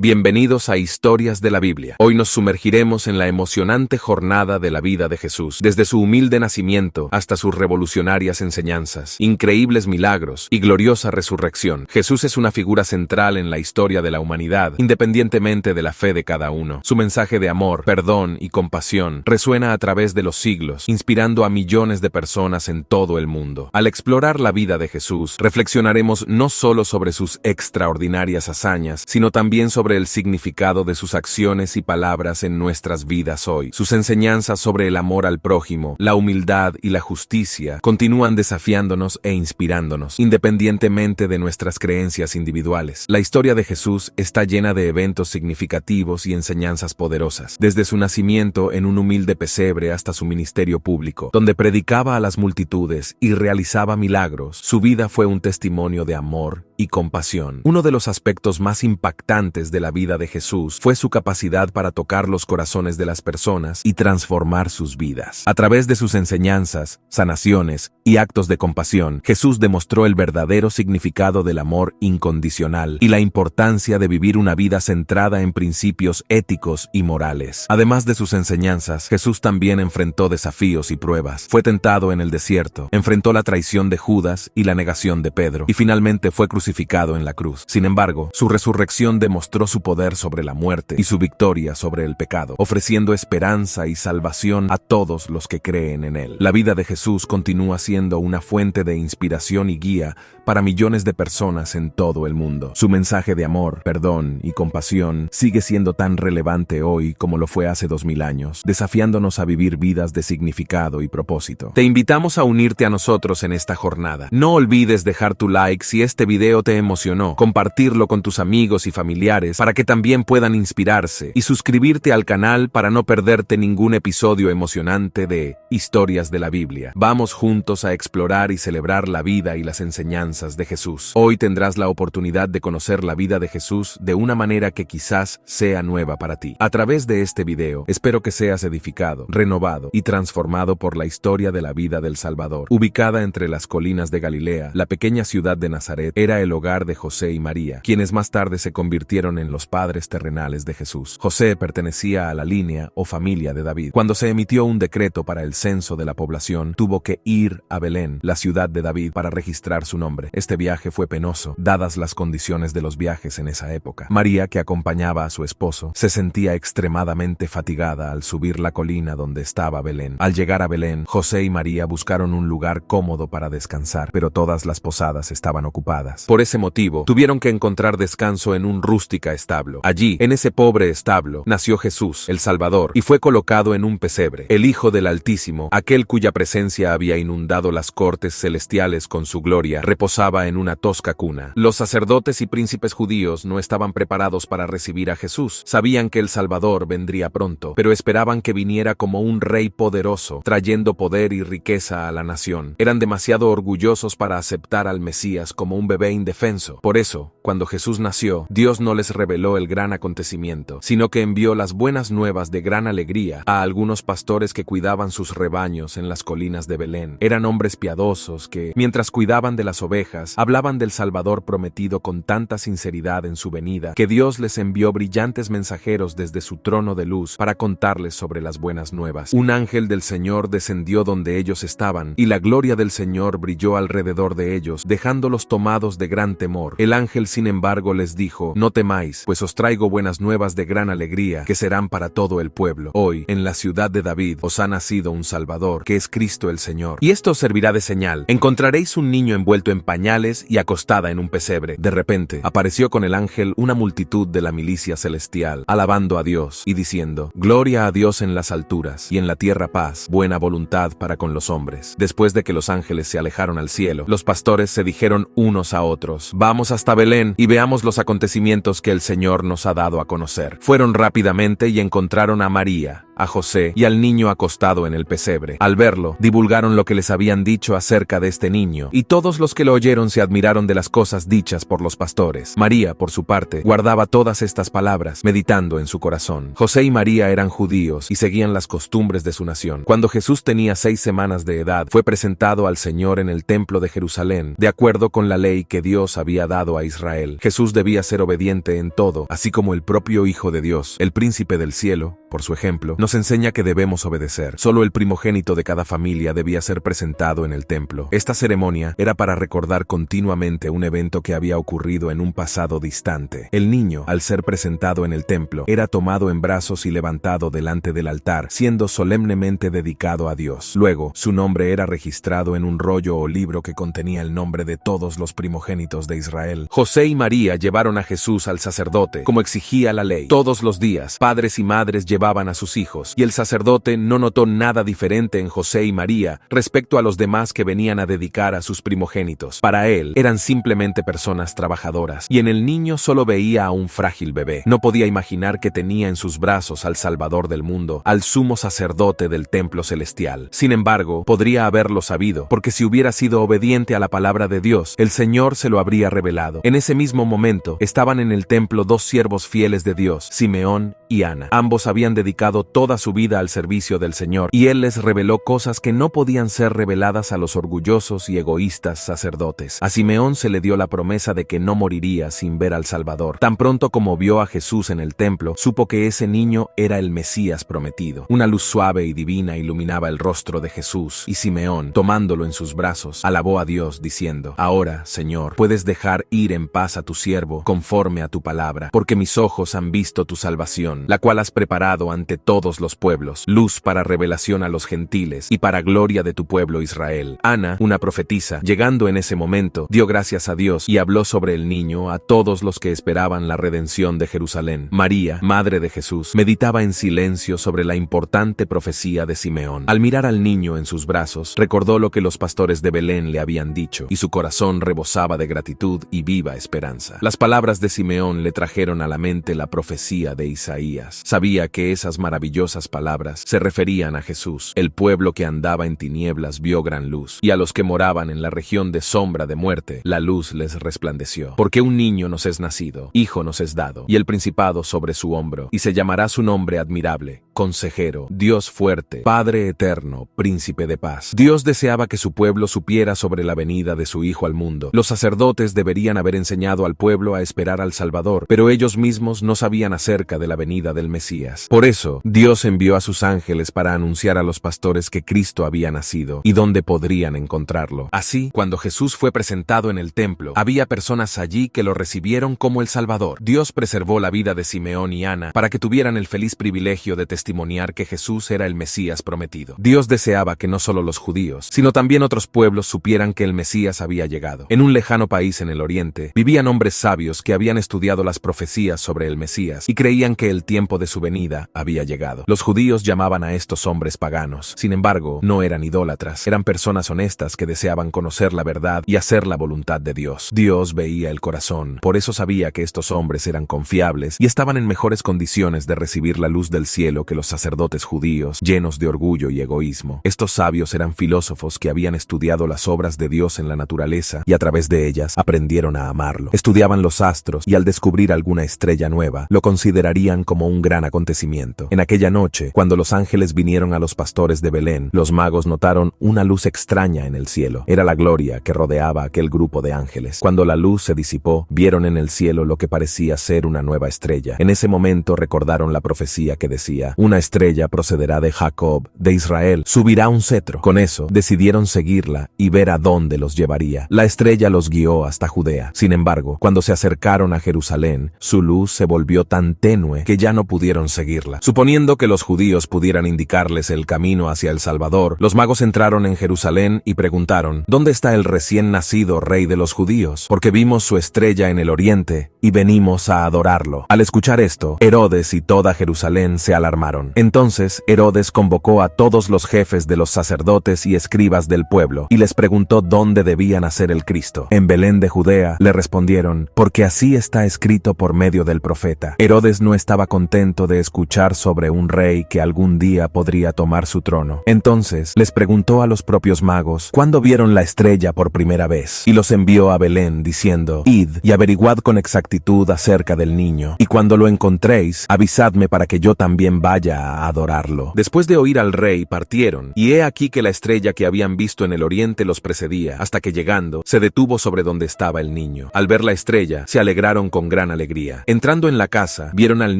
Bienvenidos a Historias de la Biblia. Hoy nos sumergiremos en la emocionante jornada de la vida de Jesús, desde su humilde nacimiento hasta sus revolucionarias enseñanzas, increíbles milagros y gloriosa resurrección. Jesús es una figura central en la historia de la humanidad, independientemente de la fe de cada uno. Su mensaje de amor, perdón y compasión resuena a través de los siglos, inspirando a millones de personas en todo el mundo. Al explorar la vida de Jesús, reflexionaremos no solo sobre sus extraordinarias hazañas, sino también sobre el significado de sus acciones y palabras en nuestras vidas hoy. Sus enseñanzas sobre el amor al prójimo, la humildad y la justicia continúan desafiándonos e inspirándonos, independientemente de nuestras creencias individuales. La historia de Jesús está llena de eventos significativos y enseñanzas poderosas, desde su nacimiento en un humilde pesebre hasta su ministerio público, donde predicaba a las multitudes y realizaba milagros. Su vida fue un testimonio de amor y compasión. Uno de los aspectos más impactantes de la vida de Jesús fue su capacidad para tocar los corazones de las personas y transformar sus vidas. A través de sus enseñanzas, sanaciones y actos de compasión, Jesús demostró el verdadero significado del amor incondicional y la importancia de vivir una vida centrada en principios éticos y morales. Además de sus enseñanzas, Jesús también enfrentó desafíos y pruebas. Fue tentado en el desierto, enfrentó la traición de Judas y la negación de Pedro, y finalmente fue crucificado en la cruz. Sin embargo, su resurrección demostró su poder sobre la muerte y su victoria sobre el pecado, ofreciendo esperanza y salvación a todos los que creen en él. La vida de Jesús continúa siendo una fuente de inspiración y guía para millones de personas en todo el mundo. Su mensaje de amor, perdón y compasión sigue siendo tan relevante hoy como lo fue hace 2000 años, desafiándonos a vivir vidas de significado y propósito. Te invitamos a unirte a nosotros en esta jornada. No olvides dejar tu like si este video te emocionó, compartirlo con tus amigos y familiares para que también puedan inspirarse, y suscribirte al canal para no perderte ningún episodio emocionante de Historias de la Biblia. Vamos juntos a explorar y celebrar la vida y las enseñanzas de Jesús. Hoy tendrás la oportunidad de conocer la vida de Jesús de una manera que quizás sea nueva para ti. A través de este video, espero que seas edificado, renovado y transformado por la historia de la vida del Salvador. Ubicada entre las colinas de Galilea, la pequeña ciudad de Nazaret era el hogar de José y María, quienes más tarde se convirtieron en los padres terrenales de Jesús. José pertenecía a la línea o familia de David. Cuando se emitió un decreto para el censo de la población, tuvo que ir a Belén, la ciudad de David, para registrar su nombre. Este viaje fue penoso, dadas las condiciones de los viajes en esa época. María, que acompañaba a su esposo, se sentía extremadamente fatigada al subir la colina donde estaba Belén. Al llegar a Belén, José y María buscaron un lugar cómodo para descansar, pero todas las posadas estaban ocupadas. Por ese motivo, tuvieron que encontrar descanso en un rústica establo. Allí, en ese pobre establo, nació Jesús, el Salvador, y fue colocado en un pesebre, el Hijo del Altísimo, aquel cuya presencia había inundado las cortes celestiales con su gloria, reposaba en una tosca cuna. Los sacerdotes y príncipes judíos no estaban preparados para recibir a Jesús. Sabían que el Salvador vendría pronto, pero esperaban que viniera como un rey poderoso, trayendo poder y riqueza a la nación. Eran demasiado orgullosos para aceptar al Mesías como un bebé indefenso. Por eso, cuando Jesús nació, Dios no les reveló el gran acontecimiento, sino que envió las buenas nuevas de gran alegría a algunos pastores que cuidaban sus rebaños en las colinas de Belén. Eran hombres piadosos que, mientras cuidaban de las ovejas, hablaban del Salvador prometido con tanta sinceridad en su venida, que Dios les envió brillantes mensajeros desde su trono de luz para contarles sobre las buenas nuevas. Un ángel del Señor descendió donde ellos estaban, y la gloria del Señor brilló alrededor de ellos, dejándolos tomados de gran temor. El ángel, sin embargo, les dijo: no temáis, pues os traigo buenas nuevas de gran alegría, que serán para todo el pueblo. Hoy, en la ciudad de David, os ha nacido un Salvador, que es Cristo el Señor. Y esto os servirá de señal: encontraréis un niño envuelto en pañales y acostada en un pesebre. De repente, apareció con el ángel una multitud de la milicia celestial, alabando a Dios y diciendo: gloria a Dios en las alturas, y en la tierra paz, buena voluntad para con los hombres. Después de que los ángeles se alejaron al cielo, los pastores se dijeron unos a otros: vamos hasta Belén y veamos los acontecimientos que el Señor nos ha dado a conocer. Fueron rápidamente y encontraron a María, a José y al niño acostado en el pesebre. Al verlo, divulgaron lo que les habían dicho acerca de este niño, y todos los que lo oyeron se admiraron de las cosas dichas por los pastores. María, por su parte, guardaba todas estas palabras, meditando en su corazón. José y María eran judíos y seguían las costumbres de su nación. Cuando Jesús tenía 6 semanas de edad, fue presentado al Señor en el templo de Jerusalén, de acuerdo con la ley que Dios había dado a Israel. Jesús debía ser obediente en todo, así como el propio Hijo de Dios, el príncipe del cielo, por su ejemplo, nos enseña que debemos obedecer. Solo el primogénito de cada familia debía ser presentado en el templo. Esta ceremonia era para recordar continuamente un evento que había ocurrido en un pasado distante. El niño, al ser presentado en el templo, era tomado en brazos y levantado delante del altar, siendo solemnemente dedicado a Dios. Luego, su nombre era registrado en un rollo o libro que contenía el nombre de todos los primogénitos de Israel. José y María llevaron a Jesús al sacerdote, como exigía la ley. Todos los días, padres y madres llevaban a sus hijos, y el sacerdote no notó nada diferente en José y María respecto a los demás que venían a dedicar a sus primogénitos. Para él, eran simplemente personas trabajadoras, y en el niño solo veía a un frágil bebé. No podía imaginar que tenía en sus brazos al Salvador del mundo, al sumo sacerdote del templo celestial. Sin embargo, podría haberlo sabido, porque si hubiera sido obediente a la palabra de Dios, el Señor se lo habría revelado. En ese mismo momento, estaban en el templo 2 siervos fieles de Dios, Simeón y Ana. Ambos habían dedicado toda su vida al servicio del Señor, y Él les reveló cosas que no podían ser reveladas a los orgullosos y egoístas sacerdotes. A Simeón se le dio la promesa de que no moriría sin ver al Salvador. Tan pronto como vio a Jesús en el templo, supo que ese niño era el Mesías prometido. Una luz suave y divina iluminaba el rostro de Jesús, y Simeón, tomándolo en sus brazos, alabó a Dios diciendo: Ahora, Señor, puedes dejar ir en paz a tu siervo, conforme a tu palabra, porque mis ojos han visto tu salvación, la cual has preparado ante todos los pueblos, luz para revelación a los gentiles y para gloria de tu pueblo Israel. Ana, una profetisa, llegando en ese momento, dio gracias a Dios y habló sobre el niño a todos los que esperaban la redención de Jerusalén. María, madre de Jesús, meditaba en silencio sobre la importante profecía de Simeón. Al mirar al niño en sus brazos, recordó lo que los pastores de Belén le habían dicho, y su corazón rebosaba de gratitud y viva esperanza. Las palabras de Simeón le trajeron a la mente la profecía de Isaías. Sabía que esas maravillosas palabras se referían a Jesús. El pueblo que andaba en tinieblas vio gran luz, y a los que moraban en la región de sombra de muerte, la luz les resplandeció. Porque un niño nos es nacido, hijo nos es dado, y el principado sobre su hombro, y se llamará su nombre admirable, Consejero, Dios fuerte, Padre eterno, Príncipe de paz. Dios deseaba que su pueblo supiera sobre la venida de su Hijo al mundo. Los sacerdotes deberían haber enseñado al pueblo a esperar al Salvador, pero ellos mismos no sabían acerca de la venida del Mesías. Por eso, Dios envió a sus ángeles para anunciar a los pastores que Cristo había nacido y dónde podrían encontrarlo. Así, cuando Jesús fue presentado en el templo, había personas allí que lo recibieron como el Salvador. Dios preservó la vida de Simeón y Ana para que tuvieran el feliz privilegio de testimoniar que Jesús era el Mesías prometido. Dios deseaba que no solo los judíos, sino también otros pueblos supieran que el Mesías había llegado. En un lejano país en el oriente, vivían hombres sabios que habían estudiado las profecías sobre el Mesías y creían que el tiempo de su venida había llegado. Los judíos llamaban a estos hombres paganos. Sin embargo, no eran idólatras, eran personas honestas que deseaban conocer la verdad y hacer la voluntad de Dios. Dios veía el corazón, por eso sabía que estos hombres eran confiables y estaban en mejores condiciones de recibir la luz del cielo que los sacerdotes judíos, llenos de orgullo y egoísmo. Estos sabios eran filósofos que habían estudiado las obras de Dios en la naturaleza y a través de ellas aprendieron a amarlo. Estudiaban los astros y al descubrir alguna estrella nueva, lo considerarían como un gran acontecimiento. En aquella noche, cuando los ángeles vinieron a los pastores de Belén, los magos notaron una luz extraña en el cielo. Era la gloria que rodeaba aquel grupo de ángeles. Cuando la luz se disipó, vieron en el cielo lo que parecía ser una nueva estrella. En ese momento recordaron la profecía que decía: una estrella procederá de Jacob, de Israel, subirá un cetro. Con eso, decidieron seguirla y ver a dónde los llevaría. La estrella los guió hasta Judea. Sin embargo, cuando se acercaron a Jerusalén, su luz se volvió tan tenue que ya no pudieron seguirla. Suponiendo que los judíos pudieran indicarles el camino hacia el Salvador, los magos entraron en Jerusalén y preguntaron: ¿dónde está el recién nacido rey de los judíos? Porque vimos su estrella en el oriente y venimos a adorarlo. Al escuchar esto, Herodes y toda Jerusalén se alarmaron. tomaron. Entonces Herodes convocó a todos los jefes de los sacerdotes y escribas del pueblo, y les preguntó dónde debía nacer el Cristo. En Belén de Judea, le respondieron, porque así está escrito por medio del profeta. Herodes no estaba contento de escuchar sobre un rey que algún día podría tomar su trono. Entonces les preguntó a los propios magos cuándo vieron la estrella por primera vez, y los envió a Belén diciendo, id y averiguad con exactitud acerca del niño, y cuando lo encontréis, avisadme para que yo también vaya a adorarlo. Después de oír al rey, partieron, y he aquí que la estrella que habían visto en el oriente los precedía, hasta que llegando, se detuvo sobre donde estaba el niño. Al ver la estrella, se alegraron con gran alegría. Entrando en la casa, vieron al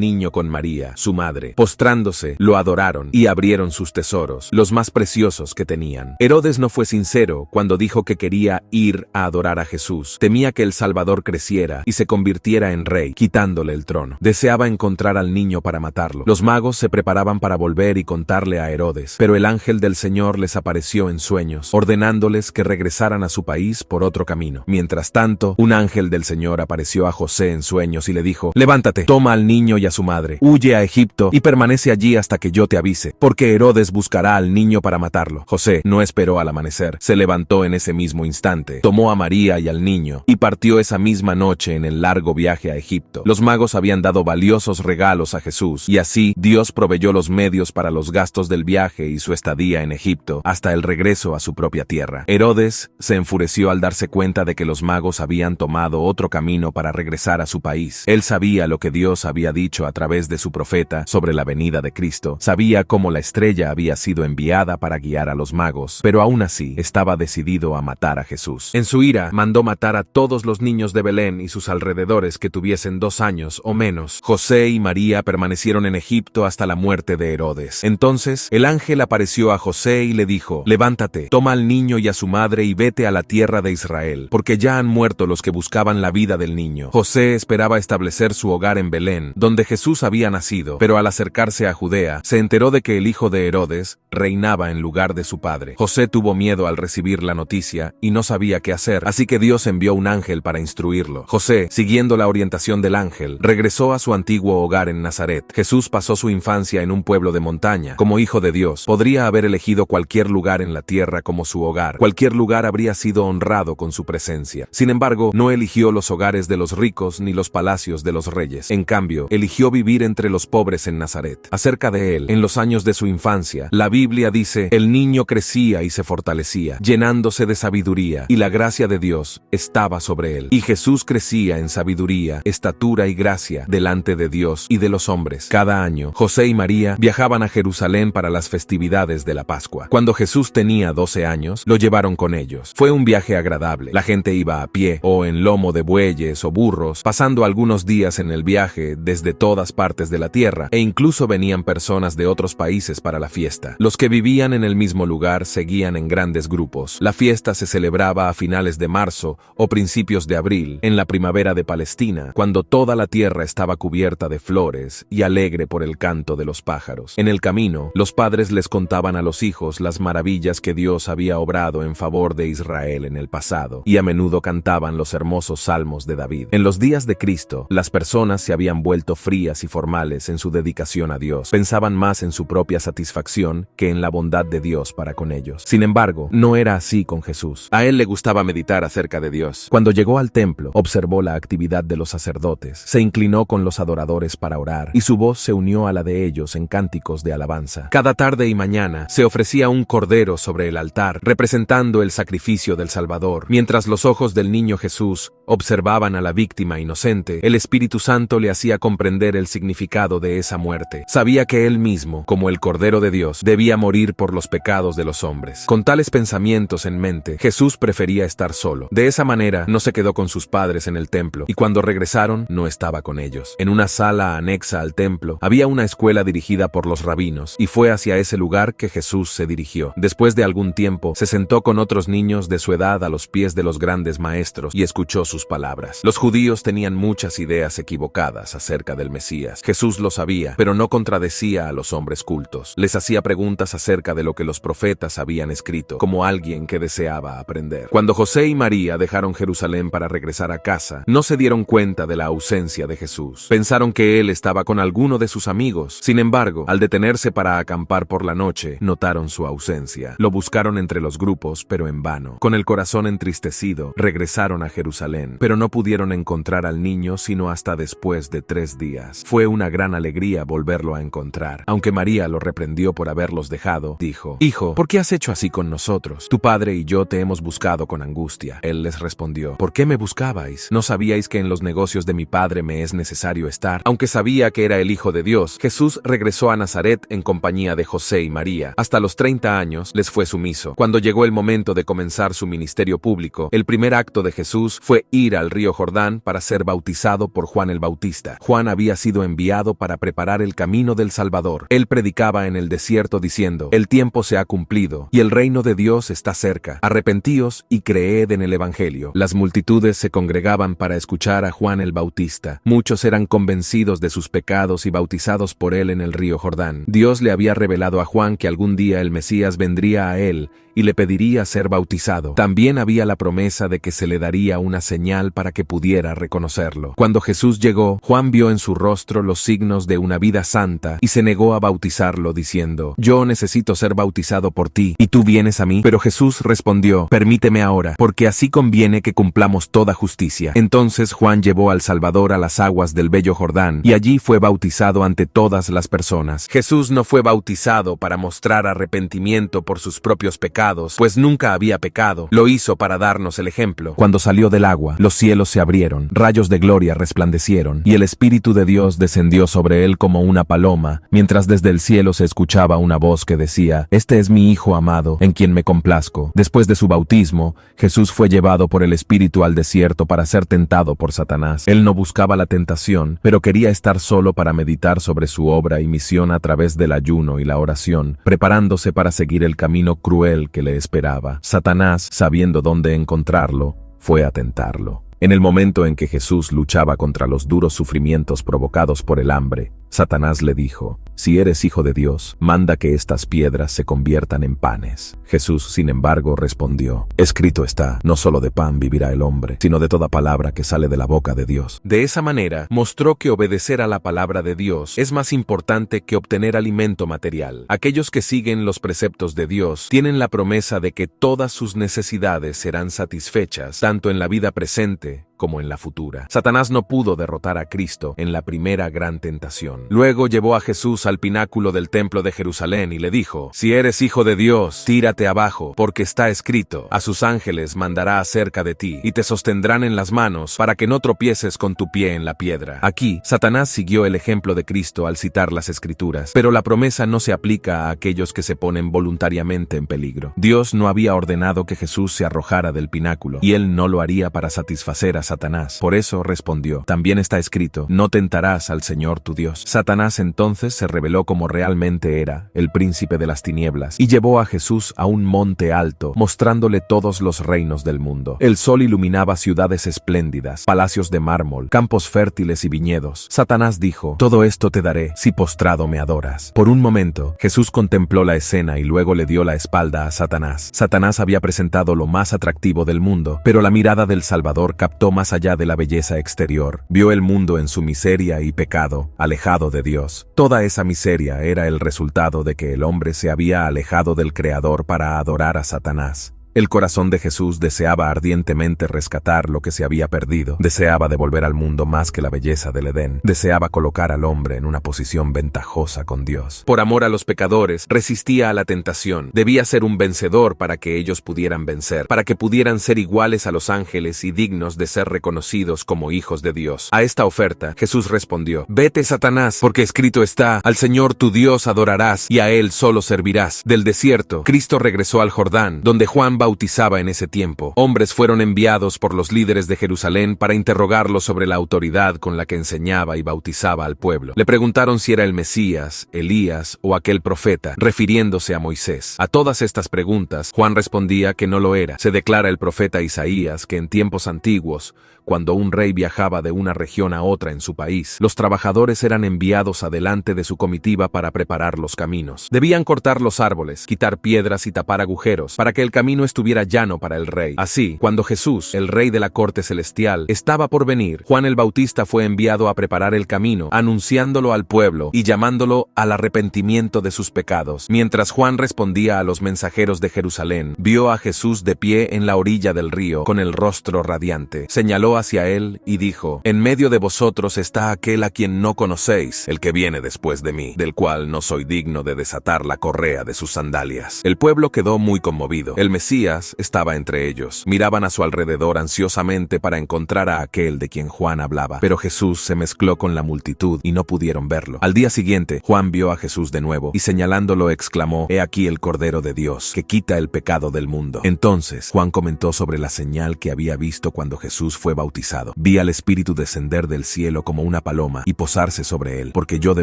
niño con María, su madre. Postrándose, lo adoraron, y abrieron sus tesoros, los más preciosos que tenían. Herodes no fue sincero cuando dijo que quería ir a adorar a Jesús. Temía que el Salvador creciera y se convirtiera en rey, quitándole el trono. Deseaba encontrar al niño para matarlo. Los magos se preparaban para volver y contarle a Herodes, pero el ángel del Señor les apareció en sueños, ordenándoles que regresaran a su país por otro camino. Mientras tanto, un ángel del Señor apareció a José en sueños y le dijo, levántate, toma al niño y a su madre, huye a Egipto y permanece allí hasta que yo te avise, porque Herodes buscará al niño para matarlo. José no esperó al amanecer, se levantó en ese mismo instante, tomó a María y al niño, y partió esa misma noche en el largo viaje a Egipto. Los magos habían dado valiosos regalos a Jesús, y así Dios proveyó los medios para los gastos del viaje y su estadía en Egipto, hasta el regreso a su propia tierra. Herodes se enfureció al darse cuenta de que los magos habían tomado otro camino para regresar a su país. Él sabía lo que Dios había dicho a través de su profeta sobre la venida de Cristo, sabía cómo la estrella había sido enviada para guiar a los magos, pero aún así estaba decidido a matar a Jesús. En su ira, mandó matar a todos los niños de Belén y sus alrededores que tuviesen 2 años o menos. José y María permanecieron en Egipto hasta la muerte de Herodes. Entonces el ángel apareció a José y le dijo, levántate, toma al niño y a su madre y vete a la tierra de Israel, porque ya han muerto los que buscaban la vida del niño. José esperaba establecer su hogar en Belén, donde Jesús había nacido, pero al acercarse a Judea, se enteró de que el hijo de Herodes reinaba en lugar de su padre. José tuvo miedo al recibir la noticia y no sabía qué hacer, así que Dios envió un ángel para instruirlo. José, siguiendo la orientación del ángel, regresó a su antiguo hogar en Nazaret. Jesús pasó su infancia en un pueblo de montaña. Como hijo de Dios, podría haber elegido cualquier lugar en la tierra como su hogar. Cualquier lugar habría sido honrado con su presencia. Sin embargo, no eligió los hogares de los ricos ni los palacios de los reyes. En cambio, eligió vivir entre los pobres en Nazaret. Acerca de él, en los años de su infancia, la Biblia dice, el niño crecía y se fortalecía, llenándose de sabiduría, y la gracia de Dios estaba sobre él. Y Jesús crecía en sabiduría, estatura y gracia delante de Dios y de los hombres. Cada año, José y María viajaban a Jerusalén para las festividades de la Pascua. Cuando Jesús tenía 12 años, lo llevaron con ellos. Fue un viaje agradable. La gente iba a pie o en lomo de bueyes o burros, pasando algunos días en el viaje desde todas partes de la tierra, e incluso venían personas de otros países para la fiesta. Los que vivían en el mismo lugar seguían en grandes grupos. La fiesta se celebraba a finales de marzo o principios de abril, en la primavera de Palestina, cuando toda la tierra estaba cubierta de flores y alegre por el canto de los pájaros. En el camino, los padres les contaban a los hijos las maravillas que Dios había obrado en favor de Israel en el pasado, y a menudo cantaban los hermosos salmos de David. En los días de Cristo, las personas se habían vuelto frías y formales en su dedicación a Dios. Pensaban más en su propia satisfacción que en la bondad de Dios para con ellos. Sin embargo, no era así con Jesús. A él le gustaba meditar acerca de Dios. Cuando llegó al templo, observó la actividad de los sacerdotes, se inclinó con los adoradores para orar, y su voz se unió a la de ellos en cánticos de alabanza. Cada tarde y mañana se ofrecía un cordero sobre el altar, representando el sacrificio del Salvador. Mientras los ojos del niño Jesús observaban a la víctima inocente, el Espíritu Santo le hacía comprender el significado de esa muerte. Sabía que él mismo, como el Cordero de Dios, debía morir por los pecados de los hombres. Con tales pensamientos en mente, Jesús prefería estar solo. De esa manera, no se quedó con sus padres en el templo, y cuando regresaron, no estaba con ellos. En una sala anexa al templo, había una escuela dirigida por los rabinos, y fue hacia ese lugar que Jesús se dirigió. Después de algún tiempo, se sentó con otros niños de su edad a los pies de los grandes maestros y escuchó sus palabras. Los judíos tenían muchas ideas equivocadas acerca del Mesías. Jesús lo sabía, pero no contradecía a los hombres cultos. Les hacía preguntas acerca de lo que los profetas habían escrito, como alguien que deseaba aprender. Cuando José y María dejaron Jerusalén para regresar a casa, no se dieron cuenta de la ausencia de Jesús. Pensaron que él estaba con alguno de sus amigos, Sin embargo, al detenerse para acampar por la noche, notaron su ausencia. Lo buscaron entre los grupos, pero en vano. Con el corazón entristecido, regresaron a Jerusalén, pero no pudieron encontrar al niño sino hasta después de 3 días. Fue una gran alegría volverlo a encontrar. Aunque María lo reprendió por haberlos dejado, dijo: «Hijo, ¿por qué has hecho así con nosotros? Tu padre y yo te hemos buscado con angustia». Él les respondió: «¿Por qué me buscabais? ¿No sabíais que en los negocios de mi padre me es necesario estar?». Aunque sabía que era el Hijo de Dios, Jesús regresó a Nazaret en compañía de José y María. Hasta los 30 años les fue sumiso. Cuando llegó el momento de comenzar su ministerio público, el primer acto de Jesús fue ir al río Jordán para ser bautizado por Juan el Bautista. Juan había sido enviado para preparar el camino del Salvador. Él predicaba en el desierto diciendo: «El tiempo se ha cumplido y el reino de Dios está cerca. Arrepentíos y creed en el Evangelio». Las multitudes se congregaban para escuchar a Juan el Bautista. Muchos eran convencidos de sus pecados y bautizados por él en el río Jordán. Dios le había revelado a Juan que algún día el Mesías vendría a él y le pediría ser bautizado. También había la promesa de que se le daría una señal para que pudiera reconocerlo. Cuando Jesús llegó, Juan vio en su rostro los signos de una vida santa y se negó a bautizarlo diciendo: «Yo necesito ser bautizado por ti, ¿y tú vienes a mí?». Pero Jesús respondió: «Permíteme ahora, porque así conviene que cumplamos toda justicia». Entonces Juan llevó al Salvador a las aguas del bello Jordán y allí fue bautizado ante todas las personas. Jesús no fue bautizado para mostrar arrepentimiento por sus propios pecados, pues nunca había pecado. Lo hizo para darnos el ejemplo. Cuando salió del agua, los cielos se abrieron, rayos de gloria resplandecieron, y el Espíritu de Dios descendió sobre él como una paloma, mientras desde el cielo se escuchaba una voz que decía: «Este es mi Hijo amado, en quien me complazco». Después de su bautismo, Jesús fue llevado por el Espíritu al desierto para ser tentado por Satanás. Él no buscaba la tentación, pero quería estar solo para meditar sobre su obra y misión a través del ayuno y la oración, preparándose para seguir el camino cruel que le esperaba. Satanás, sabiendo dónde encontrarlo, fue a tentarlo. En el momento en que Jesús luchaba contra los duros sufrimientos provocados por el hambre, Satanás le dijo: «Si eres hijo de Dios, manda que estas piedras se conviertan en panes». Jesús, sin embargo, respondió: «Escrito está, no solo de pan vivirá el hombre, sino de toda palabra que sale de la boca de Dios». De esa manera, mostró que obedecer a la palabra de Dios es más importante que obtener alimento material. Aquellos que siguen los preceptos de Dios tienen la promesa de que todas sus necesidades serán satisfechas, tanto en la vida presente como en la futura. Satanás no pudo derrotar a Cristo en la primera gran tentación. Luego llevó a Jesús al pináculo del templo de Jerusalén y le dijo: «Si eres hijo de Dios, tírate abajo, porque está escrito: a sus ángeles mandará acerca de ti, y te sostendrán en las manos, para que no tropieces con tu pie en la piedra». Aquí, Satanás siguió el ejemplo de Cristo al citar las Escrituras, pero la promesa no se aplica a aquellos que se ponen voluntariamente en peligro. Dios no había ordenado que Jesús se arrojara del pináculo, y él no lo haría para satisfacer a Satanás. Por eso respondió: «También está escrito: no tentarás al Señor tu Dios». Satanás entonces se reveló como realmente era, el príncipe de las tinieblas, y llevó a Jesús a un monte alto, mostrándole todos los reinos del mundo. El sol iluminaba ciudades espléndidas, palacios de mármol, campos fértiles y viñedos. Satanás dijo: «Todo esto te daré si postrado me adoras». Por un momento, Jesús contempló la escena y luego le dio la espalda a Satanás. Satanás había presentado lo más atractivo del mundo, pero la mirada del Salvador captó más allá de la belleza exterior. Vio el mundo en su miseria y pecado, alejado de Dios. Toda esa miseria era el resultado de que el hombre se había alejado del Creador para adorar a Satanás. El corazón de Jesús deseaba ardientemente rescatar lo que se había perdido. Deseaba devolver al mundo más que la belleza del Edén. Deseaba colocar al hombre en una posición ventajosa con Dios. Por amor a los pecadores, resistía a la tentación. Debía ser un vencedor para que ellos pudieran vencer, para que pudieran ser iguales a los ángeles y dignos de ser reconocidos como hijos de Dios. A esta oferta, Jesús respondió: «Vete, Satanás, porque escrito está: al Señor tu Dios adorarás y a Él solo servirás». Del desierto, Cristo regresó al Jordán, donde Juan bautizaba en ese tiempo. Hombres fueron enviados por los líderes de Jerusalén para interrogarlo sobre la autoridad con la que enseñaba y bautizaba al pueblo. Le preguntaron si era el Mesías, Elías o aquel profeta, refiriéndose a Moisés. A todas estas preguntas, Juan respondía que no lo era. Se declara el profeta Isaías que en tiempos antiguos, cuando un rey viajaba de una región a otra en su país, los trabajadores eran enviados adelante de su comitiva para preparar los caminos. Debían cortar los árboles, quitar piedras y tapar agujeros, para que el camino estuviera llano para el rey. Así, cuando Jesús, el rey de la corte celestial, estaba por venir, Juan el Bautista fue enviado a preparar el camino, anunciándolo al pueblo y llamándolo al arrepentimiento de sus pecados. Mientras Juan respondía a los mensajeros de Jerusalén, vio a Jesús de pie en la orilla del río, con el rostro radiante. Señaló hacia él y dijo: «En medio de vosotros está aquel a quien no conocéis, el que viene después de mí, del cual no soy digno de desatar la correa de sus sandalias». El pueblo quedó muy conmovido. El Mesías estaba entre ellos. Miraban a su alrededor ansiosamente para encontrar a aquel de quien Juan hablaba. Pero Jesús se mezcló con la multitud y no pudieron verlo. Al día siguiente, Juan vio a Jesús de nuevo y señalándolo exclamó: «He aquí el Cordero de Dios, que quita el pecado del mundo». Entonces, Juan comentó sobre la señal que había visto cuando Jesús fue bautizado. «Vi al Espíritu descender del cielo como una paloma y posarse sobre él, porque yo de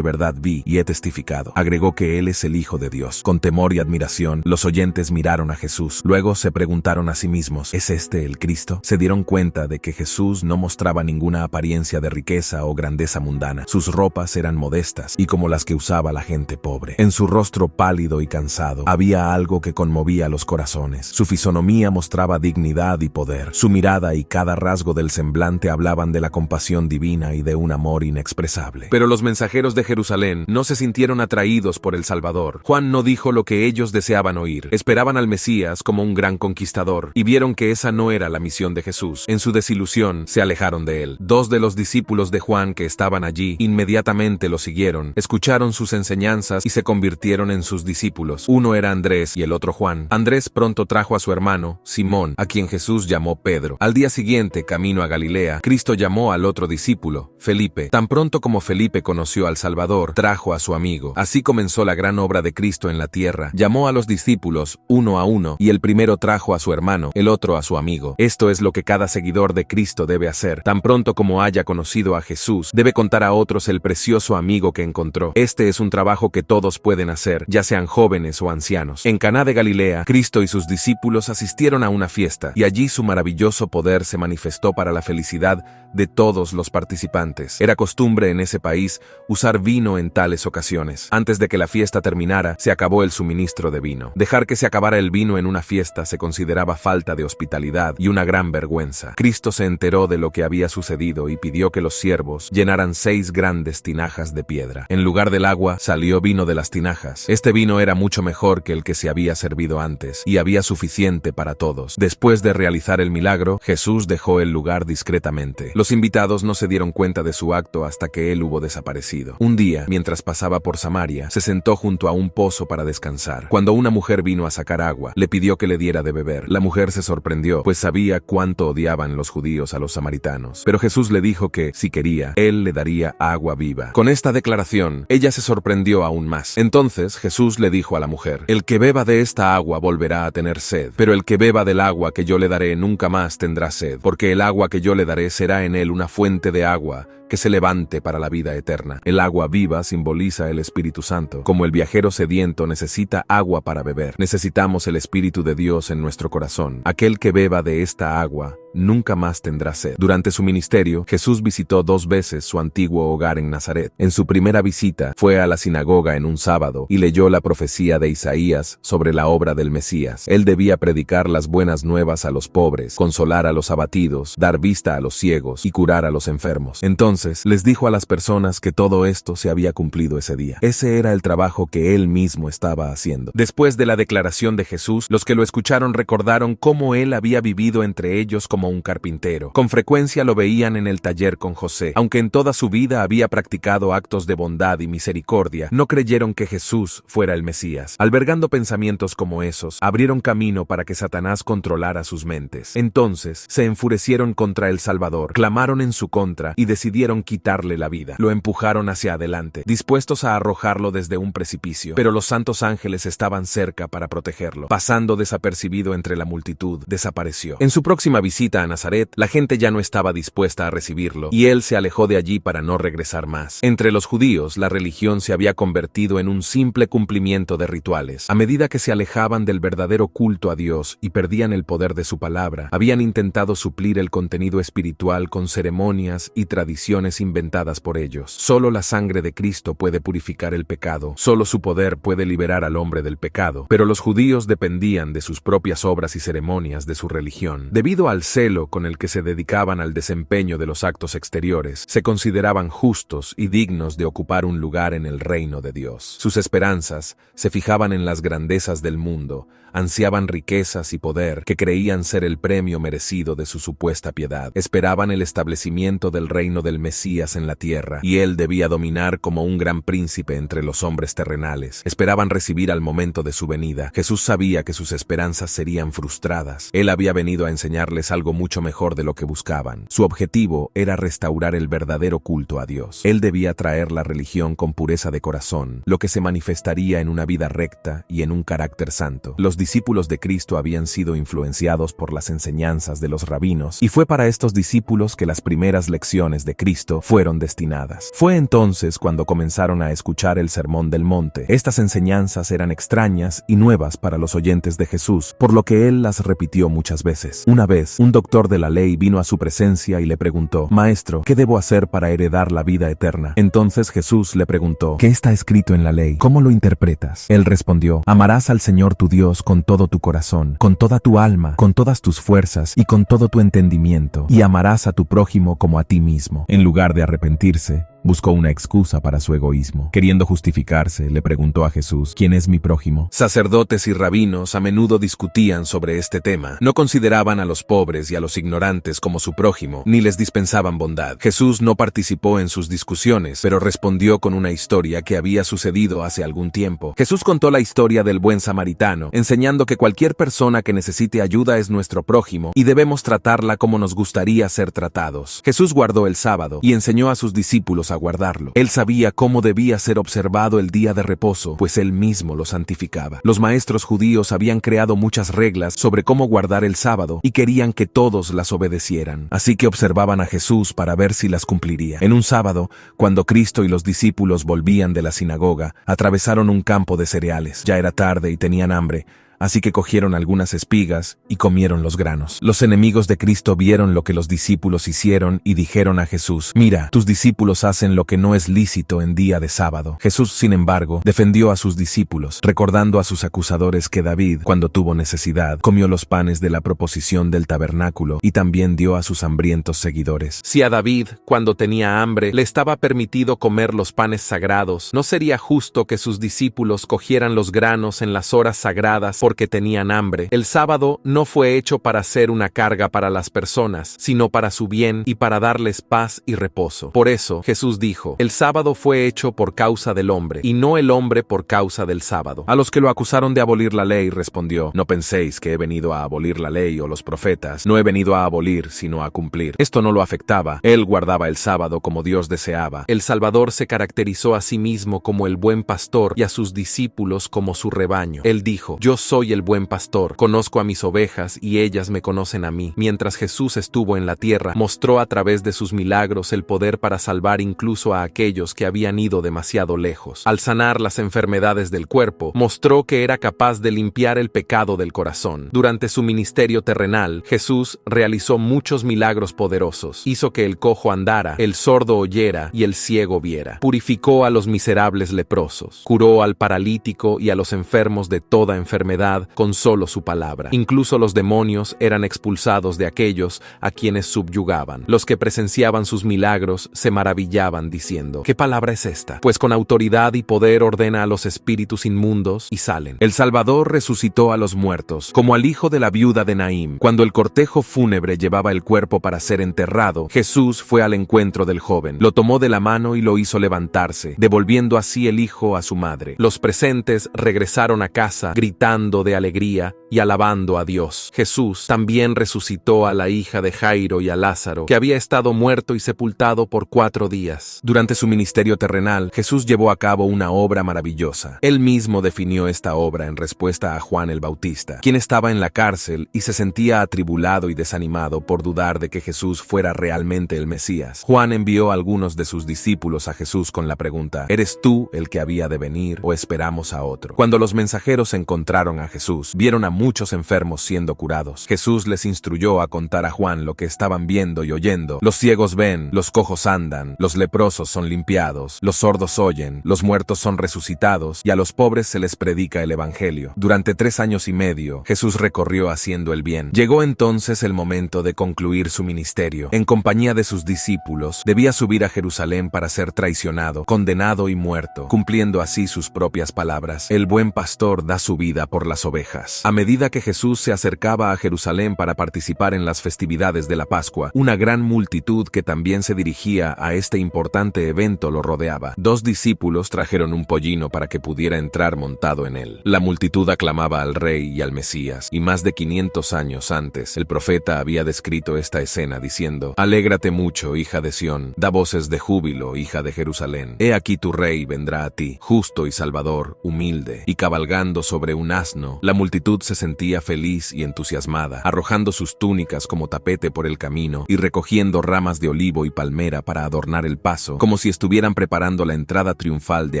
verdad vi y he testificado». Agregó que él es el Hijo de Dios. Con temor y admiración, los oyentes miraron a Jesús. Luego se preguntaron a sí mismos: ¿es este el Cristo? Se dieron cuenta de que Jesús no mostraba ninguna apariencia de riqueza o grandeza mundana. Sus ropas eran modestas y como las que usaba la gente pobre. En su rostro pálido y cansado había algo que conmovía los corazones. Su fisonomía mostraba dignidad y poder. Su mirada y cada rasgo del semblante hablaban de la compasión divina y de un amor inexpresable. Pero los mensajeros de Jerusalén no se sintieron atraídos por el Salvador. Juan no dijo lo que ellos deseaban oír. Esperaban al Mesías como un gran conquistador y vieron que esa no era la misión de Jesús. En su desilusión, se alejaron de él. Dos de los discípulos de Juan que estaban allí inmediatamente lo siguieron, escucharon sus enseñanzas y se convirtieron en sus discípulos. Uno era Andrés y el otro Juan. Andrés pronto trajo a su hermano, Simón, a quien Jesús llamó Pedro. Al día siguiente, camino a Galilea, Cristo llamó al otro discípulo, Felipe. Tan pronto como Felipe conoció al Salvador, trajo a su amigo. Así comenzó la gran obra de Cristo en la tierra. Llamó a los discípulos uno a uno, y el primero trajo a su hermano, el otro a su amigo. Esto es lo que cada seguidor de Cristo debe hacer. Tan pronto como haya conocido a Jesús, debe contar a otros el precioso amigo que encontró. Este es un trabajo que todos pueden hacer, ya sean jóvenes o ancianos. En Caná de Galilea, Cristo y sus discípulos asistieron a una fiesta, y allí su maravilloso poder se manifestó para la felicidad de todos los participantes. Era costumbre en ese país usar vino en tales ocasiones. Antes de que la fiesta terminara, se acabó el suministro de vino. Dejar que se acabara el vino en una fiesta se consideraba falta de hospitalidad y una gran vergüenza. Cristo se enteró de lo que había sucedido y pidió que los siervos llenaran 6 grandes tinajas de piedra. En lugar del agua, salió vino de las tinajas. Este vino era mucho mejor que el que se había servido antes, y había suficiente para todos. Después de realizar el milagro, Jesús dejó el lugar discretamente. Los invitados no se dieron cuenta de su acto hasta que él hubo desaparecido. Un día, mientras pasaba por Samaria, se sentó junto a un pozo para descansar. Cuando una mujer vino a sacar agua, le pidió que le diera de beber. La mujer se sorprendió, pues sabía cuánto odiaban los judíos a los samaritanos. Pero Jesús le dijo que, si quería, él le daría agua viva. Con esta declaración, ella se sorprendió aún más. Entonces Jesús le dijo a la mujer: «El que beba de esta agua volverá a tener sed, pero el que beba del agua que yo le daré nunca más tendrá sed, porque el agua que yo le daré será en él una fuente de agua que se levante para la vida eterna». El agua viva simboliza el Espíritu Santo. Como el viajero sediento necesita agua para beber, necesitamos el Espíritu de Dios en nuestro corazón. Aquel que beba de esta agua nunca más tendrá sed. Durante su ministerio, Jesús visitó 2 veces su antiguo hogar en Nazaret. En su primera visita, fue a la sinagoga en un sábado y leyó la profecía de Isaías sobre la obra del Mesías. Él debía predicar las buenas nuevas a los pobres, consolar a los abatidos, dar vista a los ciegos y curar a los enfermos. Entonces, les dijo a las personas que todo esto se había cumplido ese día. Ese era el trabajo que él mismo estaba haciendo. Después de la declaración de Jesús, los que lo escucharon recordaron cómo él había vivido entre ellos como un carpintero. Con frecuencia lo veían en el taller con José. Aunque en toda su vida había practicado actos de bondad y misericordia, no creyeron que Jesús fuera el Mesías. Albergando pensamientos como esos, abrieron camino para que Satanás controlara sus mentes. Entonces, se enfurecieron contra el Salvador, clamaron en su contra y decidieron quitarle la vida. Lo empujaron hacia adelante, dispuestos a arrojarlo desde un precipicio, pero los santos ángeles estaban cerca para protegerlo. Pasando desapercibido entre la multitud, desapareció. En su próxima visita, visita a Nazaret, la gente ya no estaba dispuesta a recibirlo, y él se alejó de allí para no regresar más. Entre los judíos, la religión se había convertido en un simple cumplimiento de rituales. A medida que se alejaban del verdadero culto a Dios y perdían el poder de su palabra, habían intentado suplir el contenido espiritual con ceremonias y tradiciones inventadas por ellos. Solo la sangre de Cristo puede purificar el pecado, solo su poder puede liberar al hombre del pecado. Pero los judíos dependían de sus propias obras y ceremonias de su religión. Debido al celo con el que se dedicaban al desempeño de los actos exteriores, se consideraban justos y dignos de ocupar un lugar en el reino de Dios. Sus esperanzas se fijaban en las grandezas del mundo, ansiaban riquezas y poder que creían ser el premio merecido de su supuesta piedad. Esperaban el establecimiento del reino del Mesías en la tierra, y él debía dominar como un gran príncipe entre los hombres terrenales. Esperaban recibir al momento de su venida. Jesús sabía que sus esperanzas serían frustradas. Él había venido a enseñarles algo mucho mejor de lo que buscaban. Su objetivo era restaurar el verdadero culto a Dios. Él debía traer la religión con pureza de corazón, lo que se manifestaría en una vida recta y en un carácter santo. Los discípulos de Cristo habían sido influenciados por las enseñanzas de los rabinos, y fue para estos discípulos que las primeras lecciones de Cristo fueron destinadas. Fue entonces cuando comenzaron a escuchar el Sermón del Monte. Estas enseñanzas eran extrañas y nuevas para los oyentes de Jesús, por lo que él las repitió muchas veces. Una vez, un doctor de la ley vino a su presencia y le preguntó: «Maestro, ¿qué debo hacer para heredar la vida eterna?». Entonces Jesús le preguntó: «¿Qué está escrito en la ley? ¿Cómo lo interpretas?». Él respondió: «Amarás al Señor tu Dios con todo tu corazón, con toda tu alma, con todas tus fuerzas y con todo tu entendimiento, y amarás a tu prójimo como a ti mismo». En lugar de arrepentirse, buscó una excusa para su egoísmo. Queriendo justificarse, le preguntó a Jesús: «¿Quién es mi prójimo?». Sacerdotes y rabinos a menudo discutían sobre este tema. No consideraban a los pobres y a los ignorantes como su prójimo, ni les dispensaban bondad. Jesús no participó en sus discusiones, pero respondió con una historia que había sucedido hace algún tiempo. Jesús contó la historia del buen samaritano, enseñando que cualquier persona que necesite ayuda es nuestro prójimo y debemos tratarla como nos gustaría ser tratados. Jesús guardó el sábado y enseñó a sus discípulos a guardarlo. Él sabía cómo debía ser observado el día de reposo, pues él mismo lo santificaba. Los maestros judíos habían creado muchas reglas sobre cómo guardar el sábado y querían que todos las obedecieran. Así que observaban a Jesús para ver si las cumpliría. En un sábado, cuando Cristo y los discípulos volvían de la sinagoga, atravesaron un campo de cereales. Ya era tarde y tenían hambre. Así que cogieron algunas espigas y comieron los granos. Los enemigos de Cristo vieron lo que los discípulos hicieron y dijeron a Jesús: «Mira, tus discípulos hacen lo que no es lícito en día de sábado». Jesús, sin embargo, defendió a sus discípulos, recordando a sus acusadores que David, cuando tuvo necesidad, comió los panes de la proposición del tabernáculo y también dio a sus hambrientos seguidores. Si a David, cuando tenía hambre, le estaba permitido comer los panes sagrados, ¿no sería justo que sus discípulos cogieran los granos en las horas sagradas porque tenían hambre? El sábado no fue hecho para ser una carga para las personas, sino para su bien y para darles paz y reposo. Por eso, Jesús dijo: «El sábado fue hecho por causa del hombre, y no el hombre por causa del sábado». A los que lo acusaron de abolir la ley, respondió: «No penséis que he venido a abolir la ley o los profetas. No he venido a abolir, sino a cumplir». Esto no lo afectaba. Él guardaba el sábado como Dios deseaba. El Salvador se caracterizó a sí mismo como el buen pastor y a sus discípulos como su rebaño. Él dijo: «Yo soy el buen pastor, conozco a mis ovejas y ellas me conocen a mí». Mientras Jesús estuvo en la tierra, mostró a través de sus milagros el poder para salvar incluso a aquellos que habían ido demasiado lejos. Al sanar las enfermedades del cuerpo, mostró que era capaz de limpiar el pecado del corazón. Durante su ministerio terrenal, Jesús realizó muchos milagros poderosos. Hizo que el cojo andara, el sordo oyera y el ciego viera. Purificó a los miserables leprosos. Curó al paralítico y a los enfermos de toda enfermedad con solo su palabra. Incluso los demonios eran expulsados de aquellos a quienes subyugaban. Los que presenciaban sus milagros se maravillaban diciendo: «¿Qué palabra es esta? Pues con autoridad y poder ordena a los espíritus inmundos y salen». El Salvador resucitó a los muertos, como al hijo de la viuda de Naín. Cuando el cortejo fúnebre llevaba el cuerpo para ser enterrado, Jesús fue al encuentro del joven, lo tomó de la mano y lo hizo levantarse, devolviendo así el hijo a su madre. Los presentes regresaron a casa gritando saltando de alegría y alabando a Dios. Jesús también resucitó a la hija de Jairo y a Lázaro, que había estado muerto y sepultado por 4 días. Durante su ministerio terrenal, Jesús llevó a cabo una obra maravillosa. Él mismo definió esta obra en respuesta a Juan el Bautista, quien estaba en la cárcel y se sentía atribulado y desanimado por dudar de que Jesús fuera realmente el Mesías. Juan envió a algunos de sus discípulos a Jesús con la pregunta: ¿eres tú el que había de venir o esperamos a otro? Cuando los mensajeros encontraron a Jesús, vieron a muchos enfermos siendo curados. Jesús les instruyó a contar a Juan lo que estaban viendo y oyendo. Los ciegos ven, los cojos andan, los leprosos son limpiados, los sordos oyen, los muertos son resucitados y a los pobres se les predica el evangelio. Durante 3 años y medio, Jesús recorrió haciendo el bien. Llegó entonces el momento de concluir su ministerio. En compañía de sus discípulos, debía subir a Jerusalén para ser traicionado, condenado y muerto, cumpliendo así sus propias palabras: el buen pastor da su vida por las ovejas. A medida que Jesús se acercaba a Jerusalén para participar en las festividades de la Pascua, una gran multitud que también se dirigía a este importante evento lo rodeaba. 2 discípulos trajeron un pollino para que pudiera entrar montado en él. La multitud aclamaba al Rey y al Mesías, y más de 500 años antes, el profeta había descrito esta escena diciendo: «Alégrate mucho, hija de Sión, da voces de júbilo, hija de Jerusalén. He aquí tu Rey vendrá a ti, justo y salvador, humilde, y cabalgando sobre un asno». La multitud se sentía feliz y entusiasmada, arrojando sus túnicas como tapete por el camino y recogiendo ramas de olivo y palmera para adornar el paso, como si estuvieran preparando la entrada triunfal de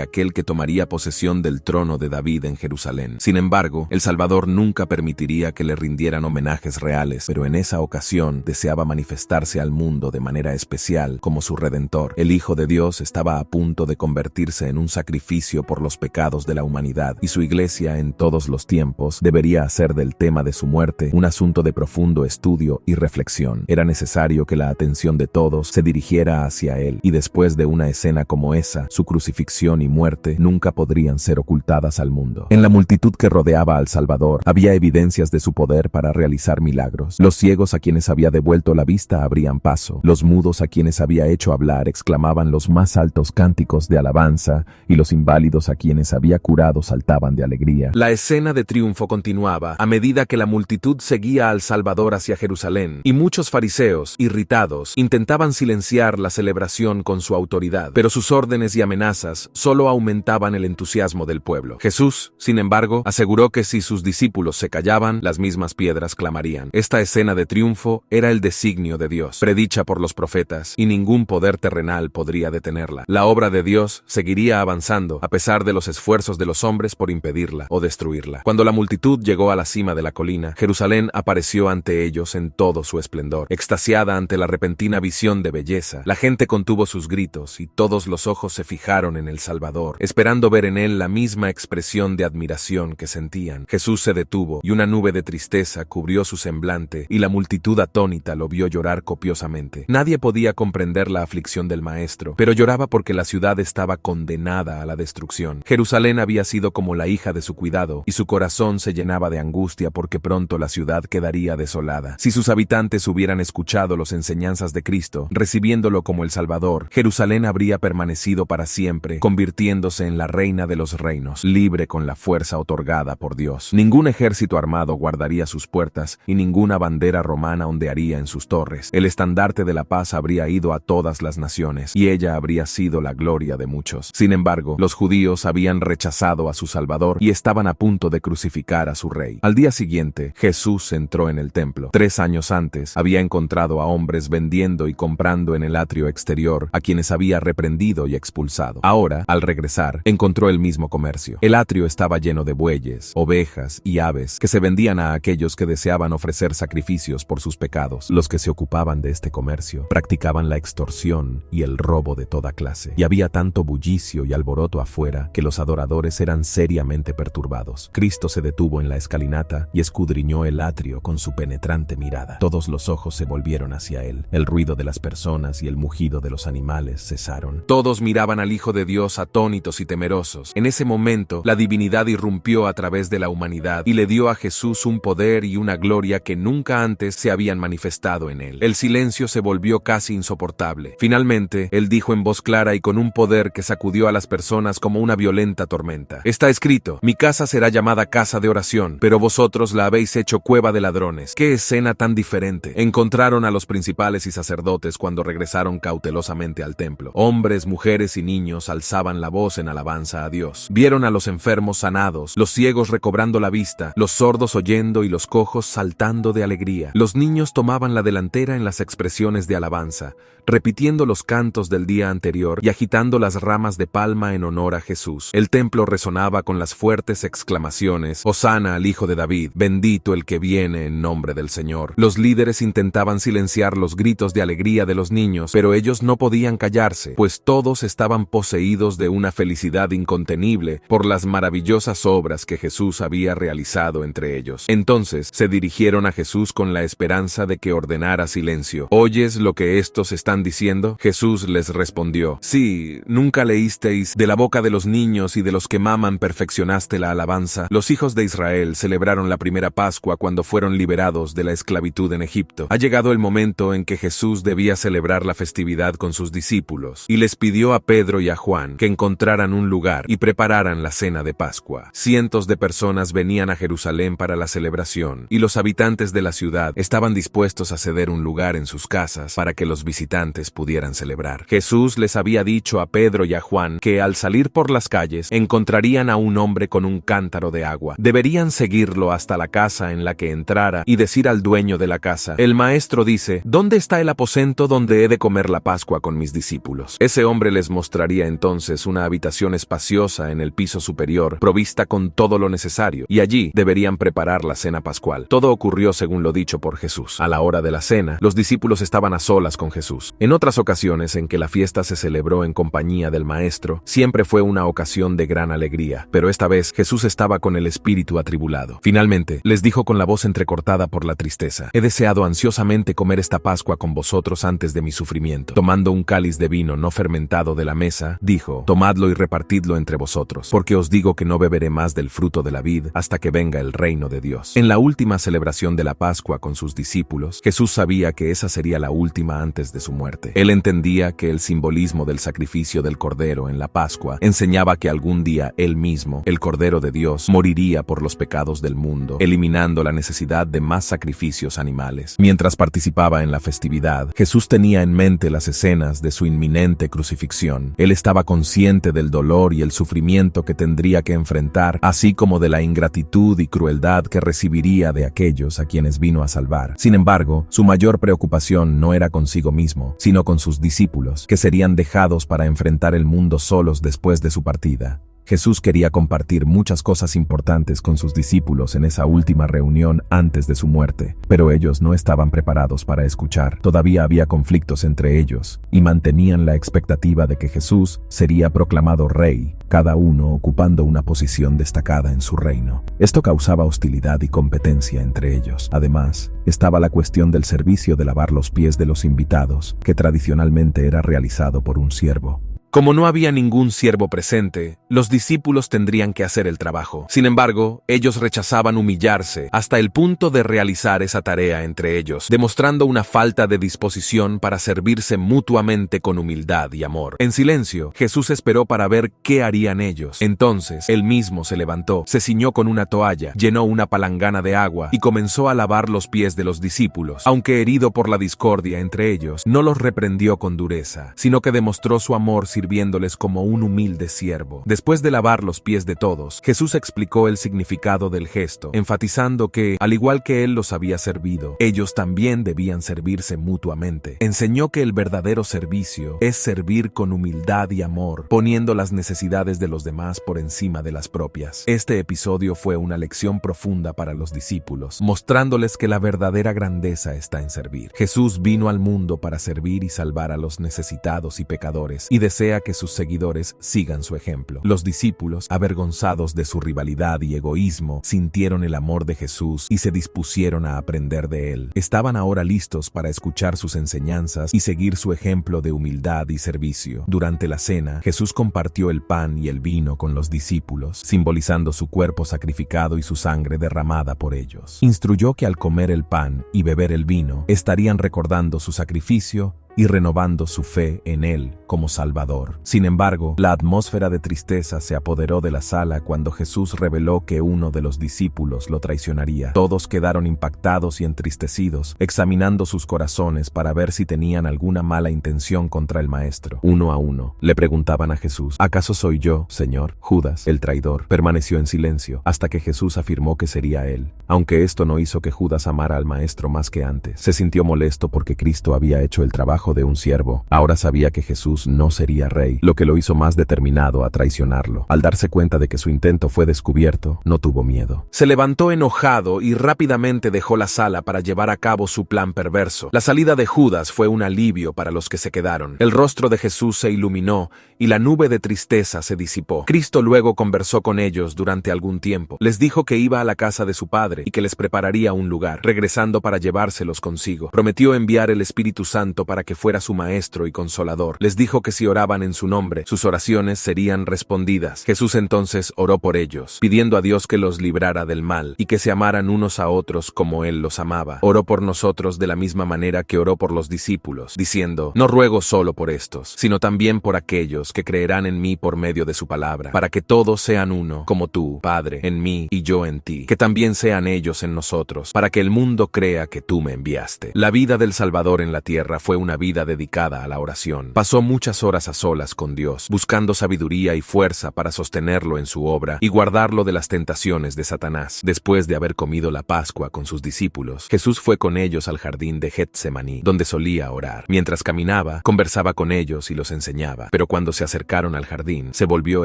aquel que tomaría posesión del trono de David en Jerusalén. Sin embargo, el Salvador nunca permitiría que le rindieran homenajes reales, pero en esa ocasión deseaba manifestarse al mundo de manera especial como su Redentor. El Hijo de Dios estaba a punto de convertirse en un sacrificio por los pecados de la humanidad, y su iglesia en todos los tiempos debería hacer del tema de su muerte un asunto de profundo estudio y reflexión. Era necesario que la atención de todos se dirigiera hacia él, y después de una escena como esa, su crucifixión y muerte nunca podrían ser ocultadas al mundo. En la multitud que rodeaba al Salvador había evidencias de su poder para realizar milagros. Los ciegos a quienes había devuelto la vista abrían paso, los mudos a quienes había hecho hablar exclamaban los más altos cánticos de alabanza, y los inválidos a quienes había curado saltaban de alegría. La escena de triunfo continuaba a medida que la multitud seguía al Salvador hacia Jerusalén, y muchos fariseos, irritados, intentaban silenciar la celebración con su autoridad, pero sus órdenes y amenazas solo aumentaban el entusiasmo del pueblo. Jesús, sin embargo, aseguró que si sus discípulos se callaban, las mismas piedras clamarían. Esta escena de triunfo era el designio de Dios, predicha por los profetas, y ningún poder terrenal podría detenerla. La obra de Dios seguiría avanzando, a pesar de los esfuerzos de los hombres por impedirla o destruirla. Cuando la multitud llegó a la cima de la colina, Jerusalén apareció ante ellos en todo su esplendor. Extasiada ante la repentina visión de belleza, la gente contuvo sus gritos y todos los ojos se fijaron en el Salvador, esperando ver en él la misma expresión de admiración que sentían. Jesús se detuvo y una nube de tristeza cubrió su semblante, y la multitud atónita lo vio llorar copiosamente. Nadie podía comprender la aflicción del maestro, pero lloraba porque la ciudad estaba condenada a la destrucción. Jerusalén había sido como la hija de su cuidado, y su corazón se llenaba de angustia porque pronto la ciudad quedaría desolada. Si sus habitantes hubieran escuchado las enseñanzas de Cristo, recibiéndolo como el Salvador, Jerusalén habría permanecido para siempre, convirtiéndose en la reina de los reinos, libre con la fuerza otorgada por Dios. Ningún ejército armado guardaría sus puertas, y ninguna bandera romana ondearía en sus torres. El estandarte de la paz habría ido a todas las naciones, y ella habría sido la gloria de muchos. Sin embargo, los judíos habían rechazado a su Salvador y estaban a punto de crucificar a su rey. Al día siguiente, Jesús entró en el templo. 3 años antes, había encontrado a hombres vendiendo y comprando en el atrio exterior, a quienes había reprendido y expulsado. Ahora, al regresar, encontró el mismo comercio. El atrio estaba lleno de bueyes, ovejas y aves que se vendían a aquellos que deseaban ofrecer sacrificios por sus pecados. Los que se ocupaban de este comercio practicaban la extorsión y el robo de toda clase, y había tanto bullicio y alboroto afuera que los adoradores eran seriamente perturbados. Cristo se detuvo en la escalinata y escudriñó el atrio con su penetrante mirada. Todos los ojos se volvieron hacia él. El ruido de las personas y el mugido de los animales cesaron. Todos miraban al Hijo de Dios atónitos y temerosos. En ese momento, la divinidad irrumpió a través de la humanidad y le dio a Jesús un poder y una gloria que nunca antes se habían manifestado en él. El silencio se volvió casi insoportable. Finalmente, él dijo en voz clara y con un poder que sacudió a las personas como una violenta tormenta: «Está escrito, mi casa será llamada llamada casa de oración, pero vosotros la habéis hecho cueva de ladrones. ¡Qué escena tan diferente! Encontraron a los principales y sacerdotes cuando regresaron cautelosamente al templo. Hombres, mujeres y niños alzaban la voz en alabanza a Dios. Vieron a los enfermos sanados, los ciegos recobrando la vista, los sordos oyendo y los cojos saltando de alegría. Los niños tomaban la delantera en las expresiones de alabanza, repitiendo los cantos del día anterior y agitando las ramas de palma en honor a Jesús. El templo resonaba con las fuertes exclamaciones: «Hosana al Hijo de David, bendito el que viene en nombre del Señor». Los líderes intentaban silenciar los gritos de alegría de los niños, pero ellos no podían callarse, pues todos estaban poseídos de una felicidad incontenible por las maravillosas obras que Jesús había realizado entre ellos. Entonces se dirigieron a Jesús con la esperanza de que ordenara silencio. «¿Oyes lo que estos están diciendo?». Jesús les respondió: «Sí, ¿nunca leísteis: de la boca de los niños y de los que maman perfeccionaste la alabanza?» Los hijos de Israel celebraron la primera Pascua cuando fueron liberados de la esclavitud en Egipto. Ha llegado el momento en que Jesús debía celebrar la festividad con sus discípulos, y les pidió a Pedro y a Juan que encontraran un lugar y prepararan la cena de Pascua. Cientos de personas venían a Jerusalén para la celebración, y los habitantes de la ciudad estaban dispuestos a ceder un lugar en sus casas para que los visitantes pudieran celebrar. Jesús les había dicho a Pedro y a Juan que al salir por las calles encontrarían a un hombre con un cántaro de agua. Deberían seguirlo hasta la casa en la que entrara y decir al dueño de la casa: «El maestro dice: ¿dónde está el aposento donde he de comer la Pascua con mis discípulos?». Ese hombre les mostraría entonces una habitación espaciosa en el piso superior, provista con todo lo necesario, y allí deberían preparar la cena pascual. Todo ocurrió según lo dicho por Jesús. A la hora de la cena, los discípulos estaban a solas con Jesús. En otras ocasiones en que la fiesta se celebró en compañía del Maestro, siempre fue una ocasión de gran alegría, pero esta vez Jesús estaba con el espíritu atribulado. Finalmente, les dijo con la voz entrecortada por la tristeza: «He deseado ansiosamente comer esta Pascua con vosotros antes de mi sufrimiento». Tomando un cáliz de vino no fermentado de la mesa, dijo: «Tomadlo y repartidlo entre vosotros, porque os digo que no beberé más del fruto de la vid hasta que venga el reino de Dios». En la última celebración de la Pascua con sus discípulos, Jesús sabía que esa sería la última antes de su muerte. Él entendía que el simbolismo del sacrificio del Cordero en la Pascua enseñaba que algún día él mismo, el Cordero de Dios, moriría por los pecados del mundo, eliminando la necesidad de más sacrificios animales. Mientras participaba en la festividad, Jesús tenía en mente las escenas de su inminente crucifixión. Él estaba consciente del dolor y el sufrimiento que tendría que enfrentar, así como de la ingratitud y crueldad que recibiría de aquellos a quienes vino a salvar. Sin embargo, su mayor preocupación no era consigo mismo, sino con sus discípulos, que serían dejados para enfrentar el mundo solos después de su partida. Jesús quería compartir muchas cosas importantes con sus discípulos en esa última reunión antes de su muerte, pero ellos no estaban preparados para escuchar. Todavía había conflictos entre ellos, y mantenían la expectativa de que Jesús sería proclamado rey, cada uno ocupando una posición destacada en su reino. Esto causaba hostilidad y competencia entre ellos. Además, estaba la cuestión del servicio de lavar los pies de los invitados, que tradicionalmente era realizado por un siervo. Como no había ningún siervo presente, los discípulos tendrían que hacer el trabajo. Sin embargo, ellos rechazaban humillarse hasta el punto de realizar esa tarea entre ellos, demostrando una falta de disposición para servirse mutuamente con humildad y amor. En silencio, Jesús esperó para ver qué harían ellos. Entonces, él mismo se levantó, se ciñó con una toalla, llenó una palangana de agua y comenzó a lavar los pies de los discípulos. Aunque herido por la discordia entre ellos, no los reprendió con dureza, sino que demostró su amor sirviéndoles como un humilde siervo. Después de lavar los pies de todos, Jesús explicó el significado del gesto, enfatizando que, al igual que él los había servido, ellos también debían servirse mutuamente. Enseñó que el verdadero servicio es servir con humildad y amor, poniendo las necesidades de los demás por encima de las propias. Este episodio fue una lección profunda para los discípulos, mostrándoles que la verdadera grandeza está en servir. Jesús vino al mundo para servir y salvar a los necesitados y pecadores, y desea que sus seguidores sigan su ejemplo. Los discípulos, avergonzados de su rivalidad y egoísmo, sintieron el amor de Jesús y se dispusieron a aprender de él. Estaban ahora listos para escuchar sus enseñanzas y seguir su ejemplo de humildad y servicio. Durante la cena, Jesús compartió el pan y el vino con los discípulos, simbolizando su cuerpo sacrificado y su sangre derramada por ellos. Instruyó que al comer el pan y beber el vino, estarían recordando su sacrificio y renovando su fe en Él como Salvador. Sin embargo, la atmósfera de tristeza se apoderó de la sala cuando Jesús reveló que uno de los discípulos lo traicionaría. Todos quedaron impactados y entristecidos, examinando sus corazones para ver si tenían alguna mala intención contra el Maestro. Uno a uno, le preguntaban a Jesús: ¿acaso soy yo, Señor? Judas, el traidor, permaneció en silencio, hasta que Jesús afirmó que sería él. Aunque esto no hizo que Judas amara al Maestro más que antes, se sintió molesto porque Cristo había hecho el trabajo de un siervo. Ahora sabía que Jesús no sería rey, lo que lo hizo más determinado a traicionarlo. Al darse cuenta de que su intento fue descubierto, no tuvo miedo. Se levantó enojado y rápidamente dejó la sala para llevar a cabo su plan perverso. La salida de Judas fue un alivio para los que se quedaron. El rostro de Jesús se iluminó y la nube de tristeza se disipó. Cristo luego conversó con ellos durante algún tiempo. Les dijo que iba a la casa de su Padre y que les prepararía un lugar, regresando para llevárselos consigo. Prometió enviar el Espíritu Santo para que fuera su Maestro y Consolador. Les dijo que si oraban en su nombre, sus oraciones serían respondidas. Jesús entonces oró por ellos, pidiendo a Dios que los librara del mal y que se amaran unos a otros como Él los amaba. Oró por nosotros de la misma manera que oró por los discípulos, diciendo: no ruego solo por estos, sino también por aquellos que creerán en mí por medio de su palabra, para que todos sean uno, como tú, Padre, en mí y yo en ti, que también sean ellos en nosotros, para que el mundo crea que tú me enviaste. La vida del Salvador en la tierra fue una vida dedicada a la oración. Pasó muchas horas a solas con Dios, buscando sabiduría y fuerza para sostenerlo en su obra y guardarlo de las tentaciones de Satanás. Después de haber comido la Pascua con sus discípulos, Jesús fue con ellos al jardín de Getsemaní, donde solía orar. Mientras caminaba, conversaba con ellos y los enseñaba, pero cuando se acercaron al jardín, se volvió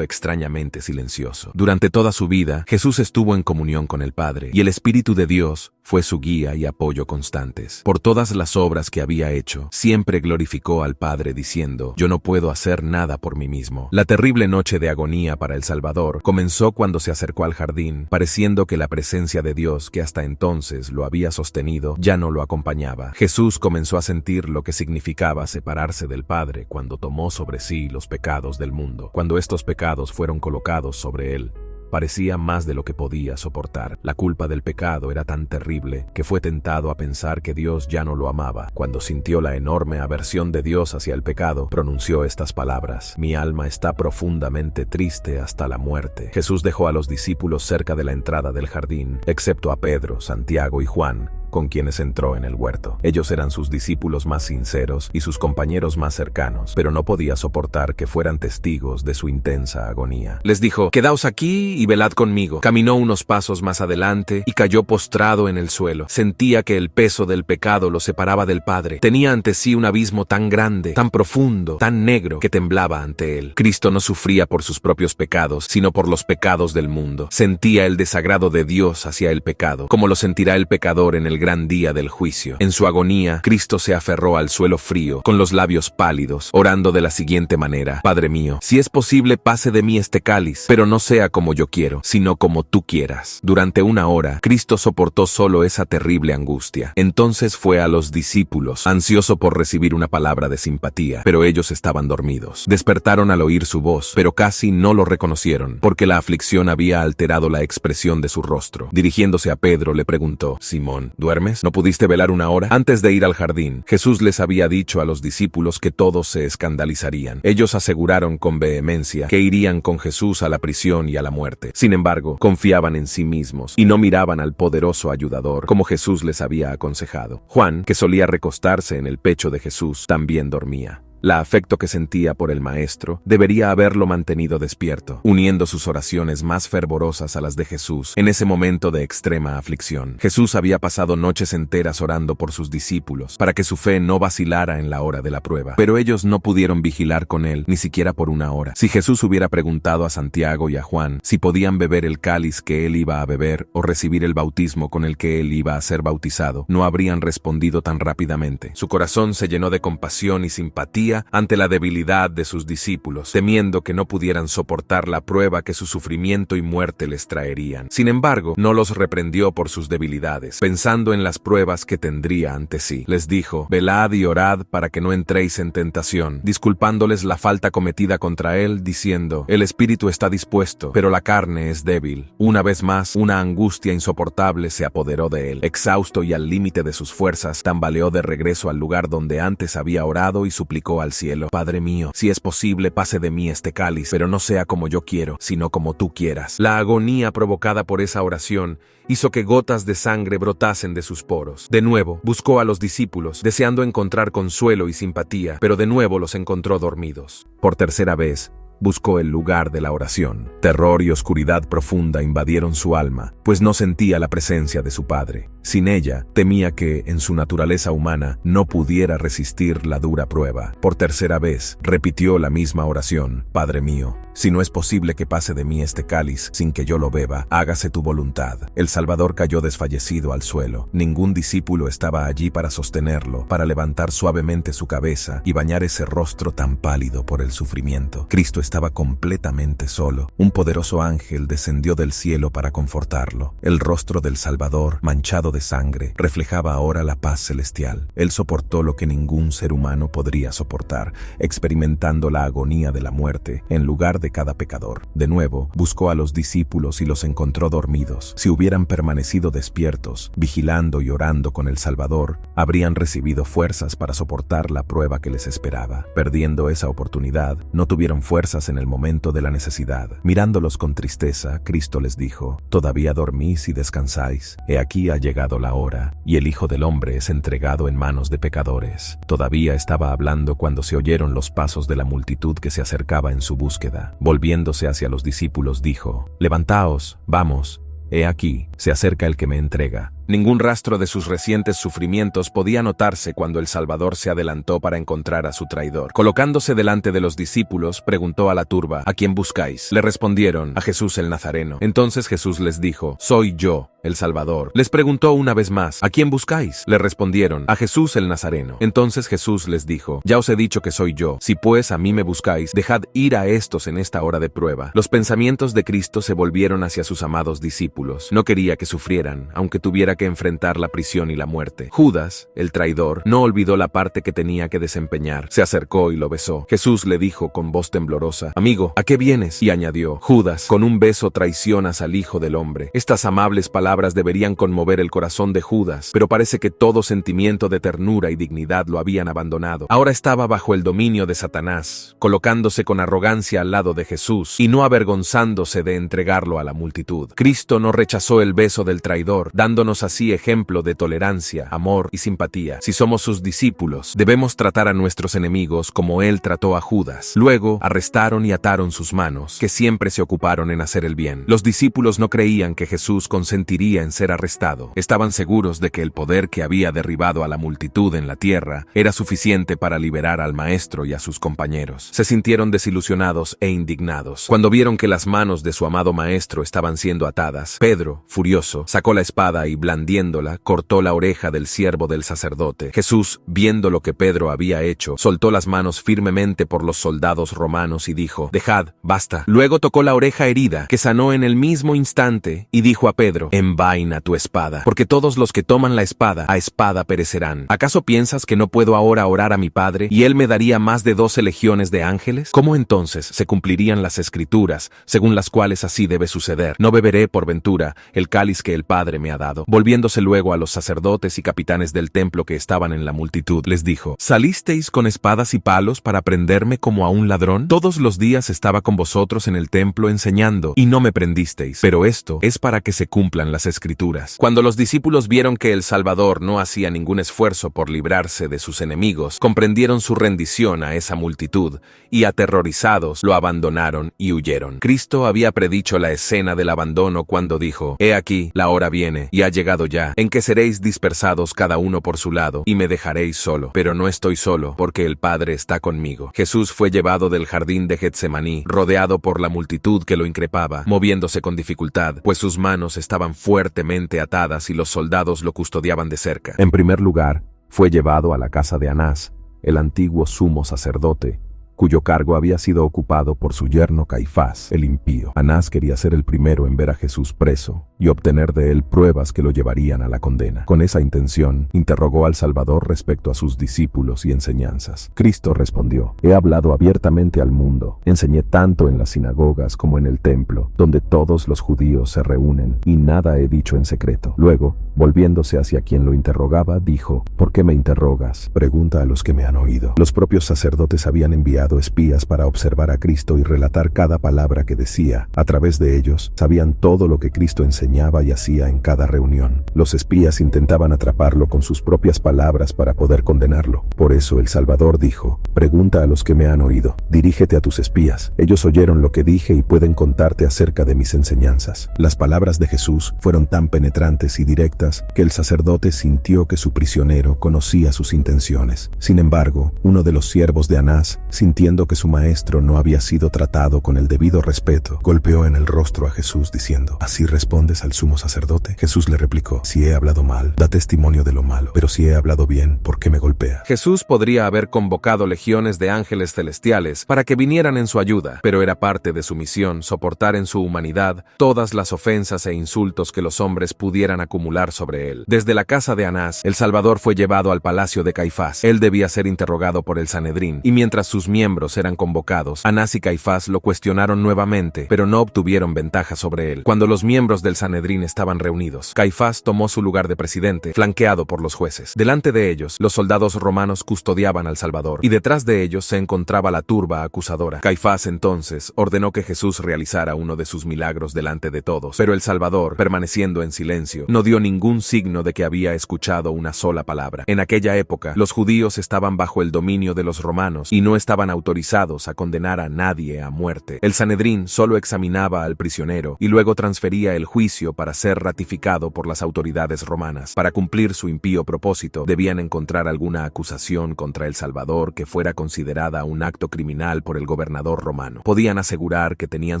extrañamente silencioso. Durante toda su vida, Jesús estuvo en comunión con el Padre, y el Espíritu de Dios fue su guía y apoyo constantes. Por todas las obras que había hecho, siempre glorificó al Padre diciendo: yo no puedo hacer nada por mí mismo. La terrible noche de agonía para el Salvador comenzó cuando se acercó al jardín, pareciendo que la presencia de Dios, que hasta entonces lo había sostenido, ya no lo acompañaba. Jesús comenzó a sentir lo que significaba separarse del Padre cuando tomó sobre sí los pecados del mundo. Cuando estos pecados fueron colocados sobre él, parecía más de lo que podía soportar. La culpa del pecado era tan terrible que fue tentado a pensar que Dios ya no lo amaba. Cuando sintió la enorme aversión de Dios hacia el pecado, pronunció estas palabras: mi alma está profundamente triste hasta la muerte. Jesús dejó a los discípulos cerca de la entrada del jardín, excepto a Pedro, Santiago y Juan, con quienes entró en el huerto. Ellos eran sus discípulos más sinceros y sus compañeros más cercanos, pero no podía soportar que fueran testigos de su intensa agonía. Les dijo: quedaos aquí y velad conmigo. Caminó unos pasos más adelante y cayó postrado en el suelo. Sentía que el peso del pecado lo separaba del Padre. Tenía ante sí un abismo tan grande, tan profundo, tan negro, que temblaba ante él. Cristo no sufría por sus propios pecados, sino por los pecados del mundo. Sentía el desagrado de Dios hacia el pecado, como lo sentirá el pecador en el gran día del juicio. En su agonía, Cristo se aferró al suelo frío, con los labios pálidos, orando de la siguiente manera: Padre mío, si es posible, pase de mí este cáliz, pero no sea como yo quiero, sino como tú quieras. Durante una hora, Cristo soportó solo esa terrible angustia. Entonces fue a los discípulos, ansioso por recibir una palabra de simpatía, pero ellos estaban dormidos. Despertaron al oír su voz, pero casi no lo reconocieron, porque la aflicción había alterado la expresión de su rostro. Dirigiéndose a Pedro, le preguntó: Simón, ¿duermes? ¿No pudiste velar una hora? Antes de ir al jardín, Jesús les había dicho a los discípulos que todos se escandalizarían. Ellos aseguraron con vehemencia que irían con Jesús a la prisión y a la muerte. Sin embargo, confiaban en sí mismos y no miraban al poderoso ayudador como Jesús les había aconsejado. Juan, que solía recostarse en el pecho de Jesús, también dormía. La afecto que sentía por el Maestro debería haberlo mantenido despierto, uniendo sus oraciones más fervorosas a las de Jesús en ese momento de extrema aflicción. Jesús había pasado noches enteras orando por sus discípulos, para que su fe no vacilara en la hora de la prueba. Pero ellos no pudieron vigilar con él, ni siquiera por una hora. Si Jesús hubiera preguntado a Santiago y a Juan si podían beber el cáliz que él iba a beber o recibir el bautismo con el que él iba a ser bautizado, no habrían respondido tan rápidamente. Su corazón se llenó de compasión y simpatía angustia ante la debilidad de sus discípulos, temiendo que no pudieran soportar la prueba que su sufrimiento y muerte les traerían. Sin embargo, no los reprendió por sus debilidades, pensando en las pruebas que tendría ante sí. Les dijo: velad y orad para que no entréis en tentación, disculpándoles la falta cometida contra él, diciendo: el espíritu está dispuesto, pero la carne es débil. Una vez más, una angustia insoportable se apoderó de él. Exhausto y al límite de sus fuerzas, tambaleó de regreso al lugar donde antes había orado y suplicó al cielo: Padre mío, si es posible, pase de mí este cáliz, pero no sea como yo quiero, sino como tú quieras. La agonía provocada por esa oración hizo que gotas de sangre brotasen de sus poros. De nuevo, buscó a los discípulos, deseando encontrar consuelo y simpatía, pero de nuevo los encontró dormidos. Por tercera vez, buscó el lugar de la oración. Terror y oscuridad profunda invadieron su alma, pues no sentía la presencia de su Padre. Sin ella, temía que, en su naturaleza humana, no pudiera resistir la dura prueba. Por tercera vez, repitió la misma oración: Padre mío, si no es posible que pase de mí este cáliz sin que yo lo beba, hágase tu voluntad. El Salvador cayó desfallecido al suelo. Ningún discípulo estaba allí para sostenerlo, para levantar suavemente su cabeza y bañar ese rostro tan pálido por el sufrimiento. Cristo estaba completamente solo. Un poderoso ángel descendió del cielo para confortarlo. El rostro del Salvador, manchado de sangre, reflejaba ahora la paz celestial. Él soportó lo que ningún ser humano podría soportar, experimentando la agonía de la muerte en lugar de cada pecador. De nuevo, buscó a los discípulos y los encontró dormidos. Si hubieran permanecido despiertos, vigilando y orando con el Salvador, habrían recibido fuerzas para soportar la prueba que les esperaba. Perdiendo esa oportunidad, no tuvieron fuerzas en el momento de la necesidad. Mirándolos con tristeza, Cristo les dijo: ¿todavía dormís y descansáis? He aquí ha llegado la hora, y el Hijo del Hombre es entregado en manos de pecadores. Todavía estaba hablando cuando se oyeron los pasos de la multitud que se acercaba en su búsqueda. Volviéndose hacia los discípulos dijo: levantaos, vamos, he aquí, se acerca el que me entrega. Ningún rastro de sus recientes sufrimientos podía notarse cuando el Salvador se adelantó para encontrar a su traidor. Colocándose delante de los discípulos, preguntó a la turba: ¿a quién buscáis? Le respondieron: a Jesús el Nazareno. Entonces Jesús les dijo: soy yo, el Salvador. Les preguntó una vez más: ¿a quién buscáis? Le respondieron: a Jesús el Nazareno. Entonces Jesús les dijo: ya os he dicho que soy yo. Si pues a mí me buscáis, dejad ir a estos en esta hora de prueba. Los pensamientos de Cristo se volvieron hacia sus amados discípulos. No quería que sufrieran, aunque tuviera que enfrentar la prisión y la muerte. Judas, el traidor, no olvidó la parte que tenía que desempeñar. Se acercó y lo besó. Jesús le dijo con voz temblorosa: amigo, ¿a qué vienes? Y añadió: Judas, con un beso traicionas al Hijo del Hombre. Estas amables palabras deberían conmover el corazón de Judas, pero parece que todo sentimiento de ternura y dignidad lo habían abandonado. Ahora estaba bajo el dominio de Satanás, colocándose con arrogancia al lado de Jesús y no avergonzándose de entregarlo a la multitud. Cristo no rechazó el beso del traidor, dándonos así ejemplo de tolerancia, amor y simpatía. Si somos sus discípulos, debemos tratar a nuestros enemigos como Él trató a Judas. Luego, arrestaron y ataron sus manos, que siempre se ocuparon en hacer el bien. Los discípulos no creían que Jesús consentiría en ser arrestado. Estaban seguros de que el poder que había derribado a la multitud en la tierra era suficiente para liberar al Maestro y a sus compañeros. Se sintieron desilusionados e indignados. Cuando vieron que las manos de su amado Maestro estaban siendo atadas, Pedro, furioso, sacó la espada y blandiéndola, cortó la oreja del siervo del sacerdote. Jesús, viendo lo que Pedro había hecho, soltó las manos firmemente por los soldados romanos y dijo: dejad, basta. Luego tocó la oreja herida, que sanó en el mismo instante, y dijo a Pedro: envaina tu espada, porque todos los que toman la espada, a espada perecerán. ¿Acaso piensas que no puedo ahora orar a mi Padre, y Él me daría más de 12 legiones de ángeles? ¿Cómo entonces se cumplirían las Escrituras, según las cuales así debe suceder? No beberé, por ventura, el cáliz que el Padre me ha dado. Volviéndose luego a los sacerdotes y capitanes del templo que estaban en la multitud, les dijo: ¿salisteis con espadas y palos para prenderme como a un ladrón? Todos los días estaba con vosotros en el templo enseñando, y no me prendisteis. Pero esto es para que se cumplan las Escrituras. Cuando los discípulos vieron que el Salvador no hacía ningún esfuerzo por librarse de sus enemigos, comprendieron su rendición a esa multitud, y aterrorizados lo abandonaron y huyeron. Cristo había predicho la escena del abandono cuando dijo: he aquí, la hora viene, y ha llegado ya, en que seréis dispersados cada uno por su lado, y me dejaréis solo. Pero no estoy solo, porque el Padre está conmigo. Jesús fue llevado del jardín de Getsemaní, rodeado por la multitud que lo increpaba, moviéndose con dificultad, pues sus manos estaban fuertemente atadas y los soldados lo custodiaban de cerca. En primer lugar, fue llevado a la casa de Anás, el antiguo sumo sacerdote, cuyo cargo había sido ocupado por su yerno Caifás, el impío. Anás quería ser el primero en ver a Jesús preso y obtener de él pruebas que lo llevarían a la condena. Con esa intención, interrogó al Salvador respecto a sus discípulos y enseñanzas. Cristo respondió: «He hablado abiertamente al mundo, enseñé tanto en las sinagogas como en el templo, donde todos los judíos se reúnen, y nada he dicho en secreto». Luego, volviéndose hacia quien lo interrogaba, dijo: «¿Por qué me interrogas? Pregunta a los que me han oído». Los propios sacerdotes habían enviado espías para observar a Cristo y relatar cada palabra que decía. A través de ellos, sabían todo lo que Cristo enseñaba y hacía en cada reunión. Los espías intentaban atraparlo con sus propias palabras para poder condenarlo. Por eso el Salvador dijo: «Pregunta a los que me han oído. Dirígete a tus espías. Ellos oyeron lo que dije y pueden contarte acerca de mis enseñanzas». Las palabras de Jesús fueron tan penetrantes y directas que el sacerdote sintió que su prisionero conocía sus intenciones. Sin embargo, uno de los siervos de Anás, sintiendo que su maestro no había sido tratado con el debido respeto, golpeó en el rostro a Jesús diciendo: «¿Así respondes al sumo sacerdote?». Jesús le replicó: «Si he hablado mal, da testimonio de lo malo, pero si he hablado bien, ¿por qué me golpea?». Jesús podría haber convocado legiones de ángeles celestiales para que vinieran en su ayuda, pero era parte de su misión soportar en su humanidad todas las ofensas e insultos que los hombres pudieran acumular sobre él. Desde la casa de Anás, el Salvador fue llevado al palacio de Caifás. Él debía ser interrogado por el Sanedrín, y mientras sus miembros eran convocados, Anás y Caifás lo cuestionaron nuevamente, pero no obtuvieron ventaja sobre él. Cuando los miembros del Sanedrín estaban reunidos, Caifás tomó su lugar de presidente, flanqueado por los jueces. Delante de ellos, los soldados romanos custodiaban al Salvador, y detrás de ellos se encontraba la turba acusadora. Caifás entonces ordenó que Jesús realizara uno de sus milagros delante de todos, pero el Salvador, permaneciendo en silencio, no dio ningún signo de que había escuchado una sola palabra. En aquella época, los judíos estaban bajo el dominio de los romanos y no estaban autorizados a condenar a nadie a muerte. El Sanedrín solo examinaba al prisionero y luego transfería el juicio para ser ratificado por las autoridades romanas. Para cumplir su impío propósito, debían encontrar alguna acusación contra el Salvador que fuera considerada un acto criminal por el gobernador romano. Podían asegurar que tenían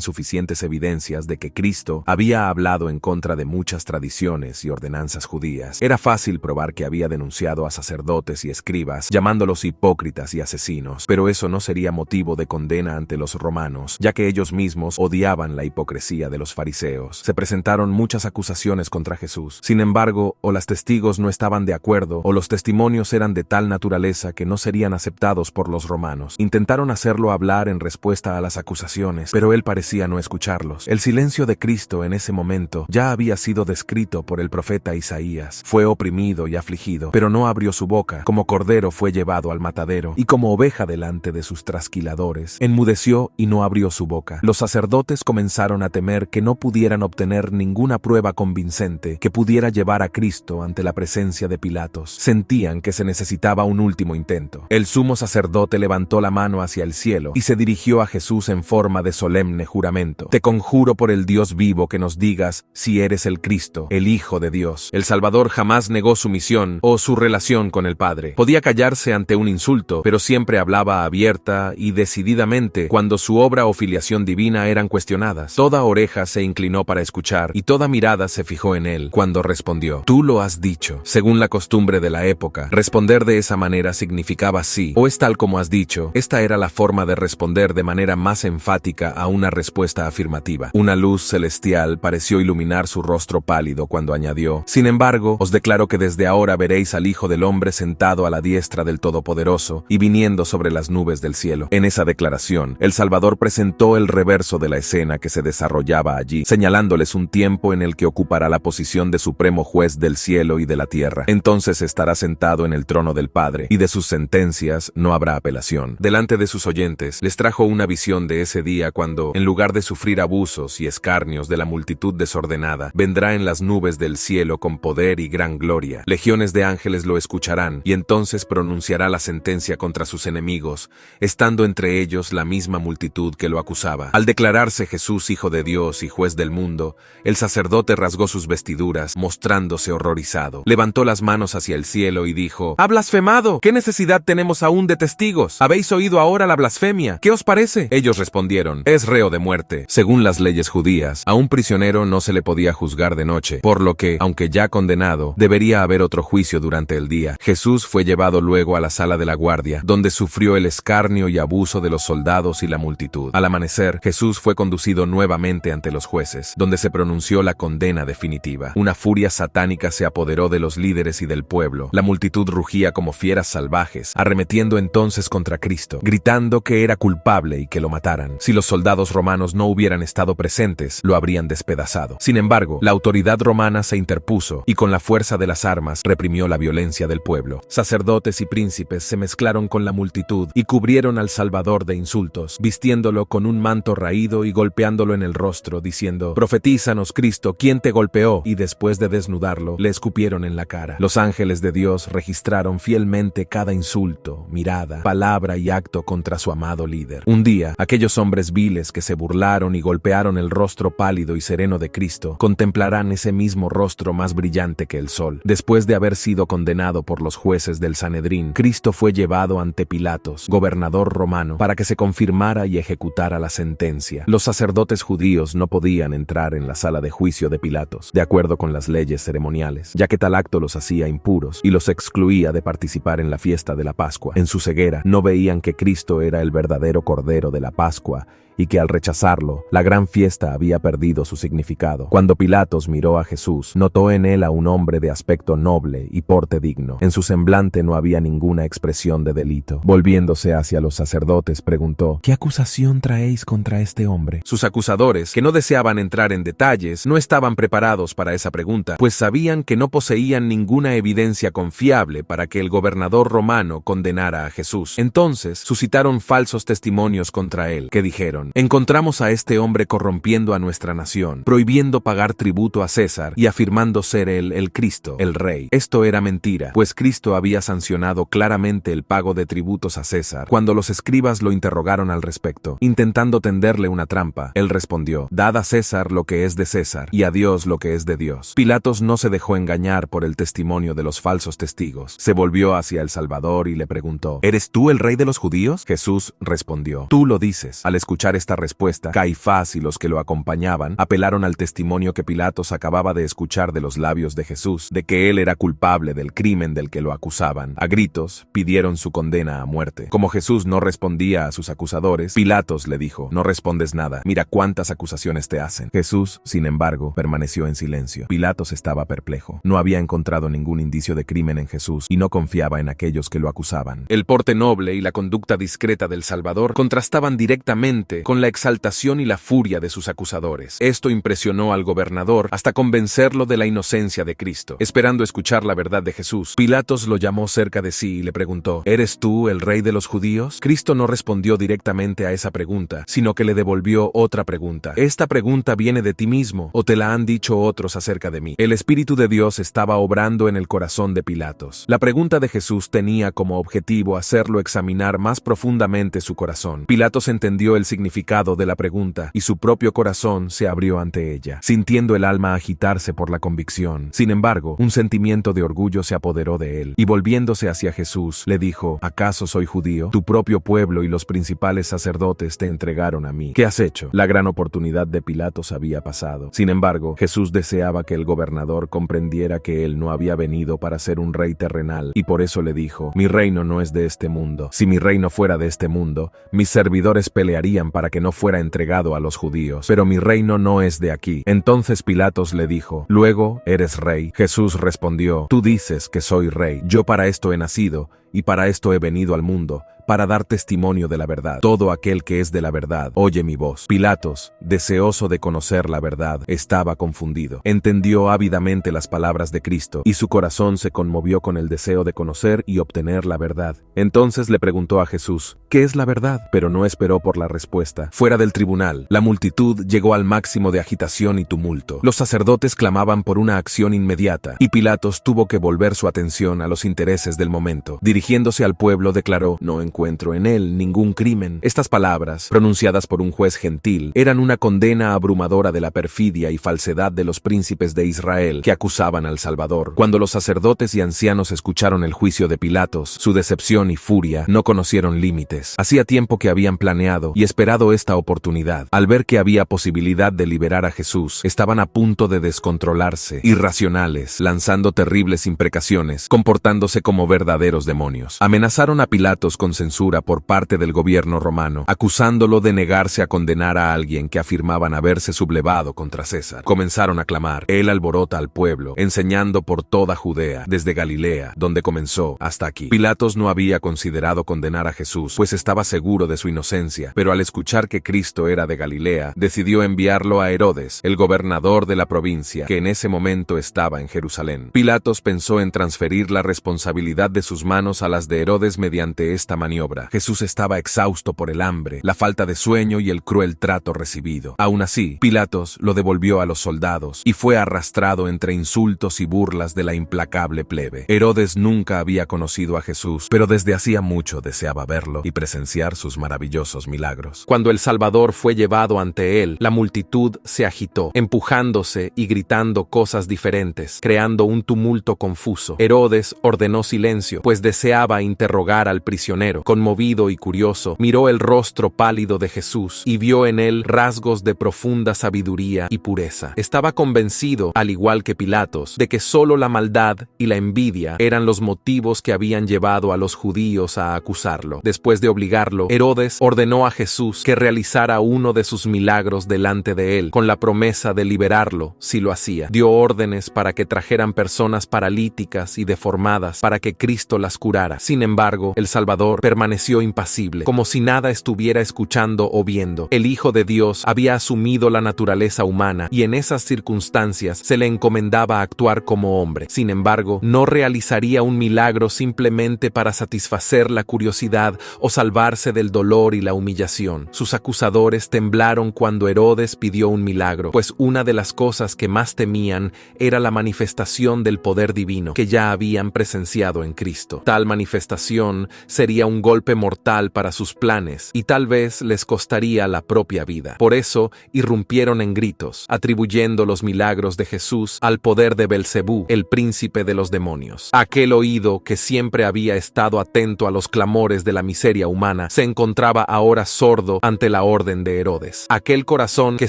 suficientes evidencias de que Cristo había hablado en contra de muchas tradiciones y ordenanzas judías. Era fácil probar que había denunciado a sacerdotes y escribas, llamándolos hipócritas y asesinos, pero eso no sería motivo de condena ante los romanos, ya que ellos mismos odiaban la hipocresía de los fariseos. Se presentaron muchas acusaciones contra Jesús. Sin embargo, o los testigos no estaban de acuerdo, o los testimonios eran de tal naturaleza que no serían aceptados por los romanos. Intentaron hacerlo hablar en respuesta a las acusaciones, pero él parecía no escucharlos. El silencio de Cristo en ese momento ya había sido descrito por el profeta Isaías. Fue oprimido y afligido, pero no abrió su boca. Como cordero fue llevado al matadero, y como oveja delante de sus trasquiladores, enmudeció y no abrió su boca. Los sacerdotes comenzaron a temer que no pudieran obtener ninguna prueba convincente que pudiera llevar a Cristo ante la presencia de Pilatos. Sentían que se necesitaba un último intento. El sumo sacerdote levantó la mano hacia el cielo y se dirigió a Jesús en forma de solemne juramento: «Te conjuro por el Dios vivo que nos digas si eres el Cristo, el Hijo de Dios». El Salvador jamás negó su misión o su relación con el Padre. Podía callarse ante un insulto, pero siempre hablaba abierta y decididamente cuando su obra o filiación divina eran cuestionadas. Toda oreja se inclinó para escuchar y toda mirada se fijó en él cuando respondió: «Tú lo has dicho». Según la costumbre de la época, responder de esa manera significaba sí, o es tal como has dicho. Esta era la forma de responder de manera más enfática a una respuesta afirmativa. Una luz celestial pareció iluminar su rostro pálido cuando añadió: «Sin embargo, os declaro que desde ahora veréis al Hijo del Hombre sentado a la diestra del Todopoderoso y viniendo sobre las nubes del cielo». En esa declaración, el Salvador presentó el reverso de la escena que se desarrollaba allí, señalándoles un tiempo en el que ocupará la posición de supremo juez del cielo y de la tierra. Entonces estará sentado en el trono del Padre, y de sus sentencias no habrá apelación. Delante de sus oyentes, les trajo una visión de ese día cuando, en lugar de sufrir abusos y escarnios de la multitud desordenada, vendrá en las nubes del cielo con poder y gran gloria. Legiones de ángeles lo escucharán, y entonces pronunciará la sentencia contra sus enemigos, estando entre ellos la misma multitud que lo acusaba. Al declararse Jesús Hijo de Dios y Juez del mundo, el sacerdote rasgó sus vestiduras, mostrándose horrorizado. Levantó las manos hacia el cielo y dijo: «¡Ha blasfemado! ¿Qué necesidad tenemos aún de testigos? ¿Habéis oído ahora la blasfemia? ¿Qué os parece?». Ellos respondieron: «Es reo de muerte». Según las leyes judías, a un prisionero no se le podía juzgar de noche, por lo que, aunque ya condenado, debería haber otro juicio durante el día. Jesús fue llevado luego a la sala de la guardia, donde sufrió el escarnio y abuso de los soldados y la multitud. Al amanecer, Jesús fue conducido nuevamente ante los jueces, donde se pronunció la condena definitiva. Una furia satánica se apoderó de los líderes y del pueblo. La multitud rugía como fieras salvajes, arremetiendo entonces contra Cristo, gritando que era culpable y que lo mataran. Si los soldados romanos no hubieran estado presentes, lo habrían despedazado. Sin embargo, la autoridad romana se interpuso y con la fuerza de las armas reprimió la violencia del pueblo. Sacerdotes y príncipes se mezclaron con la multitud y cubrieron al Salvador de insultos, vistiéndolo con un manto raído y golpeándolo en el rostro, diciendo: «Profetízanos, Cristo, ¿quién te golpeó?». Y después de desnudarlo, le escupieron en la cara. Los ángeles de Dios registraron fielmente cada insulto, mirada, palabra y acto contra su amado líder. Un día, aquellos hombres viles que se burlaron y golpearon el rostro pálido y sereno de Cristo, contemplarán ese mismo rostro más brillante que el sol. Después de haber sido condenado por los jueces del Sanedrín, Cristo fue llevado ante Pilatos, gobernador romano, para que se confirmara y ejecutara la sentencia. Los sacerdotes judíos no podían entrar en la sala de juicio de Pilatos, de acuerdo con las leyes ceremoniales, ya que tal acto los hacía impuros y los excluía de participar en la fiesta de la Pascua. En su ceguera, no veían que Cristo era el verdadero Cordero de la Pascua, y que al rechazarlo, la gran fiesta había perdido su significado. Cuando Pilatos miró a Jesús, notó en él a un hombre de aspecto noble y porte digno. En su semblante no había ninguna expresión de delito. Volviéndose hacia los sacerdotes, preguntó: «¿Qué acusación traéis contra este hombre?». Sus acusadores, que no deseaban entrar en detalles, no estaban preparados para esa pregunta, pues sabían que no poseían ninguna evidencia confiable para que el gobernador romano condenara a Jesús. Entonces suscitaron falsos testimonios contra él, que dijeron: «Encontramos a este hombre corrompiendo a nuestra nación, prohibiendo pagar tributo a César y afirmando ser él el Cristo, el Rey». Esto era mentira, pues Cristo había sancionado claramente el pago de tributos a César. Cuando los escribas lo interrogaron al respecto, intentando tenderle una trampa, él respondió: «Dad a César lo que es de César y a Dios lo que es de Dios». Pilatos no se dejó engañar por el testimonio de los falsos testigos. Se volvió hacia el Salvador y le preguntó: «¿Eres tú el Rey de los judíos?». Jesús respondió: «Tú lo dices». Al escuchar esta respuesta, Caifás y los que lo acompañaban apelaron al testimonio que Pilatos acababa de escuchar de los labios de Jesús, de que él era culpable del crimen del que lo acusaban. A gritos, pidieron su condena a muerte. Como Jesús no respondía a sus acusadores, Pilatos le dijo: «No respondes nada, mira cuántas acusaciones te hacen». Jesús, sin embargo, permaneció en silencio. Pilatos estaba perplejo. No había encontrado ningún indicio de crimen en Jesús y no confiaba en aquellos que lo acusaban. El porte noble y la conducta discreta del Salvador contrastaban directamente con la exaltación y la furia de sus acusadores. Esto impresionó al gobernador hasta convencerlo de la inocencia de Cristo. Esperando escuchar la verdad de Jesús, Pilatos lo llamó cerca de sí y le preguntó: «¿Eres tú el Rey de los judíos?». Cristo no respondió directamente a esa pregunta, sino que le devolvió otra pregunta: «¿Esta pregunta viene de ti mismo o te la han dicho otros acerca de mí?». El Espíritu de Dios estaba obrando en el corazón de Pilatos. La pregunta de Jesús tenía como objetivo hacerlo examinar más profundamente su corazón. Pilatos entendió el significado de la pregunta y su propio corazón se abrió ante ella, sintiendo el alma agitarse por la convicción. Sin embargo, un sentimiento de orgullo se apoderó de él y volviéndose hacia Jesús, le dijo: «¿Acaso soy judío? Tu propio pueblo y los principales sacerdotes te entregaron a mí. ¿Qué has hecho?». La gran oportunidad de Pilatos había pasado. Sin embargo, Jesús deseaba que el gobernador comprendiera que él no había venido para ser un rey terrenal y por eso le dijo: «Mi reino no es de este mundo. Si mi reino fuera de este mundo, mis servidores pelearían para que no fuera entregado a los judíos, pero mi reino no es de aquí». Entonces Pilatos le dijo: «¿Luego eres rey?». Jesús respondió: «Tú dices que soy rey. Yo para esto he nacido y para esto he venido al mundo, para dar testimonio de la verdad. Todo aquel que es de la verdad oye mi voz». Pilatos, deseoso de conocer la verdad, estaba confundido. Entendió ávidamente las palabras de Cristo y su corazón se conmovió con el deseo de conocer y obtener la verdad. Entonces le preguntó a Jesús: «¿Qué es la verdad?». Pero no esperó por la respuesta. Fuera del tribunal, la multitud llegó al máximo de agitación y tumulto. Los sacerdotes clamaban por una acción inmediata y Pilatos tuvo que volver su atención a los intereses del momento. Dirigiendo Dirigiéndose al pueblo declaró: no encuentro en él ningún crimen. Estas palabras, pronunciadas por un juez gentil, eran una condena abrumadora de la perfidia y falsedad de los príncipes de Israel que acusaban al Salvador. Cuando los sacerdotes y ancianos escucharon el juicio de Pilatos, su decepción y furia no conocieron límites. Hacía tiempo que habían planeado y esperado esta oportunidad. Al ver que había posibilidad de liberar a Jesús, estaban a punto de descontrolarse, irracionales, lanzando terribles imprecaciones, comportándose como verdaderos demonios. Amenazaron a Pilatos con censura por parte del gobierno romano, acusándolo de negarse a condenar a alguien que afirmaban haberse sublevado contra César. Comenzaron a clamar: él alborota al pueblo, enseñando por toda Judea, desde Galilea, donde comenzó, hasta aquí. Pilatos no había considerado condenar a Jesús, pues estaba seguro de su inocencia, pero al escuchar que Cristo era de Galilea, decidió enviarlo a Herodes, el gobernador de la provincia, que en ese momento estaba en Jerusalén. Pilatos pensó en transferir la responsabilidad de sus manos a las de Herodes mediante esta maniobra. Jesús estaba exhausto por el hambre, la falta de sueño y el cruel trato recibido. Aún así, Pilatos lo devolvió a los soldados y fue arrastrado entre insultos y burlas de la implacable plebe. Herodes nunca había conocido a Jesús, pero desde hacía mucho deseaba verlo y presenciar sus maravillosos milagros. Cuando el Salvador fue llevado ante él, la multitud se agitó, empujándose y gritando cosas diferentes, creando un tumulto confuso. Herodes ordenó silencio, pues deseaba interrogar al prisionero. Conmovido y curioso, miró el rostro pálido de Jesús y vio en él rasgos de profunda sabiduría y pureza. Estaba convencido, al igual que Pilatos, de que solo la maldad y la envidia eran los motivos que habían llevado a los judíos a acusarlo. Después de obligarlo, Herodes ordenó a Jesús que realizara uno de sus milagros delante de él, con la promesa de liberarlo si lo hacía. Dio órdenes para que trajeran personas paralíticas y deformadas para que Cristo las curara. Sin embargo, el Salvador permaneció impasible, como si nada estuviera escuchando o viendo. El Hijo de Dios había asumido la naturaleza humana y en esas circunstancias se le encomendaba actuar como hombre. Sin embargo, no realizaría un milagro simplemente para satisfacer la curiosidad o salvarse del dolor y la humillación. Sus acusadores temblaron cuando Herodes pidió un milagro, pues una de las cosas que más temían era la manifestación del poder divino que ya habían presenciado en Cristo. Tal manifestación sería un golpe mortal para sus planes y tal vez les costaría la propia vida. Por eso irrumpieron en gritos, atribuyendo los milagros de Jesús al poder de Belcebú, el príncipe de los demonios. Aquel oído que siempre había estado atento a los clamores de la miseria humana se encontraba ahora sordo ante la orden de Herodes. Aquel corazón que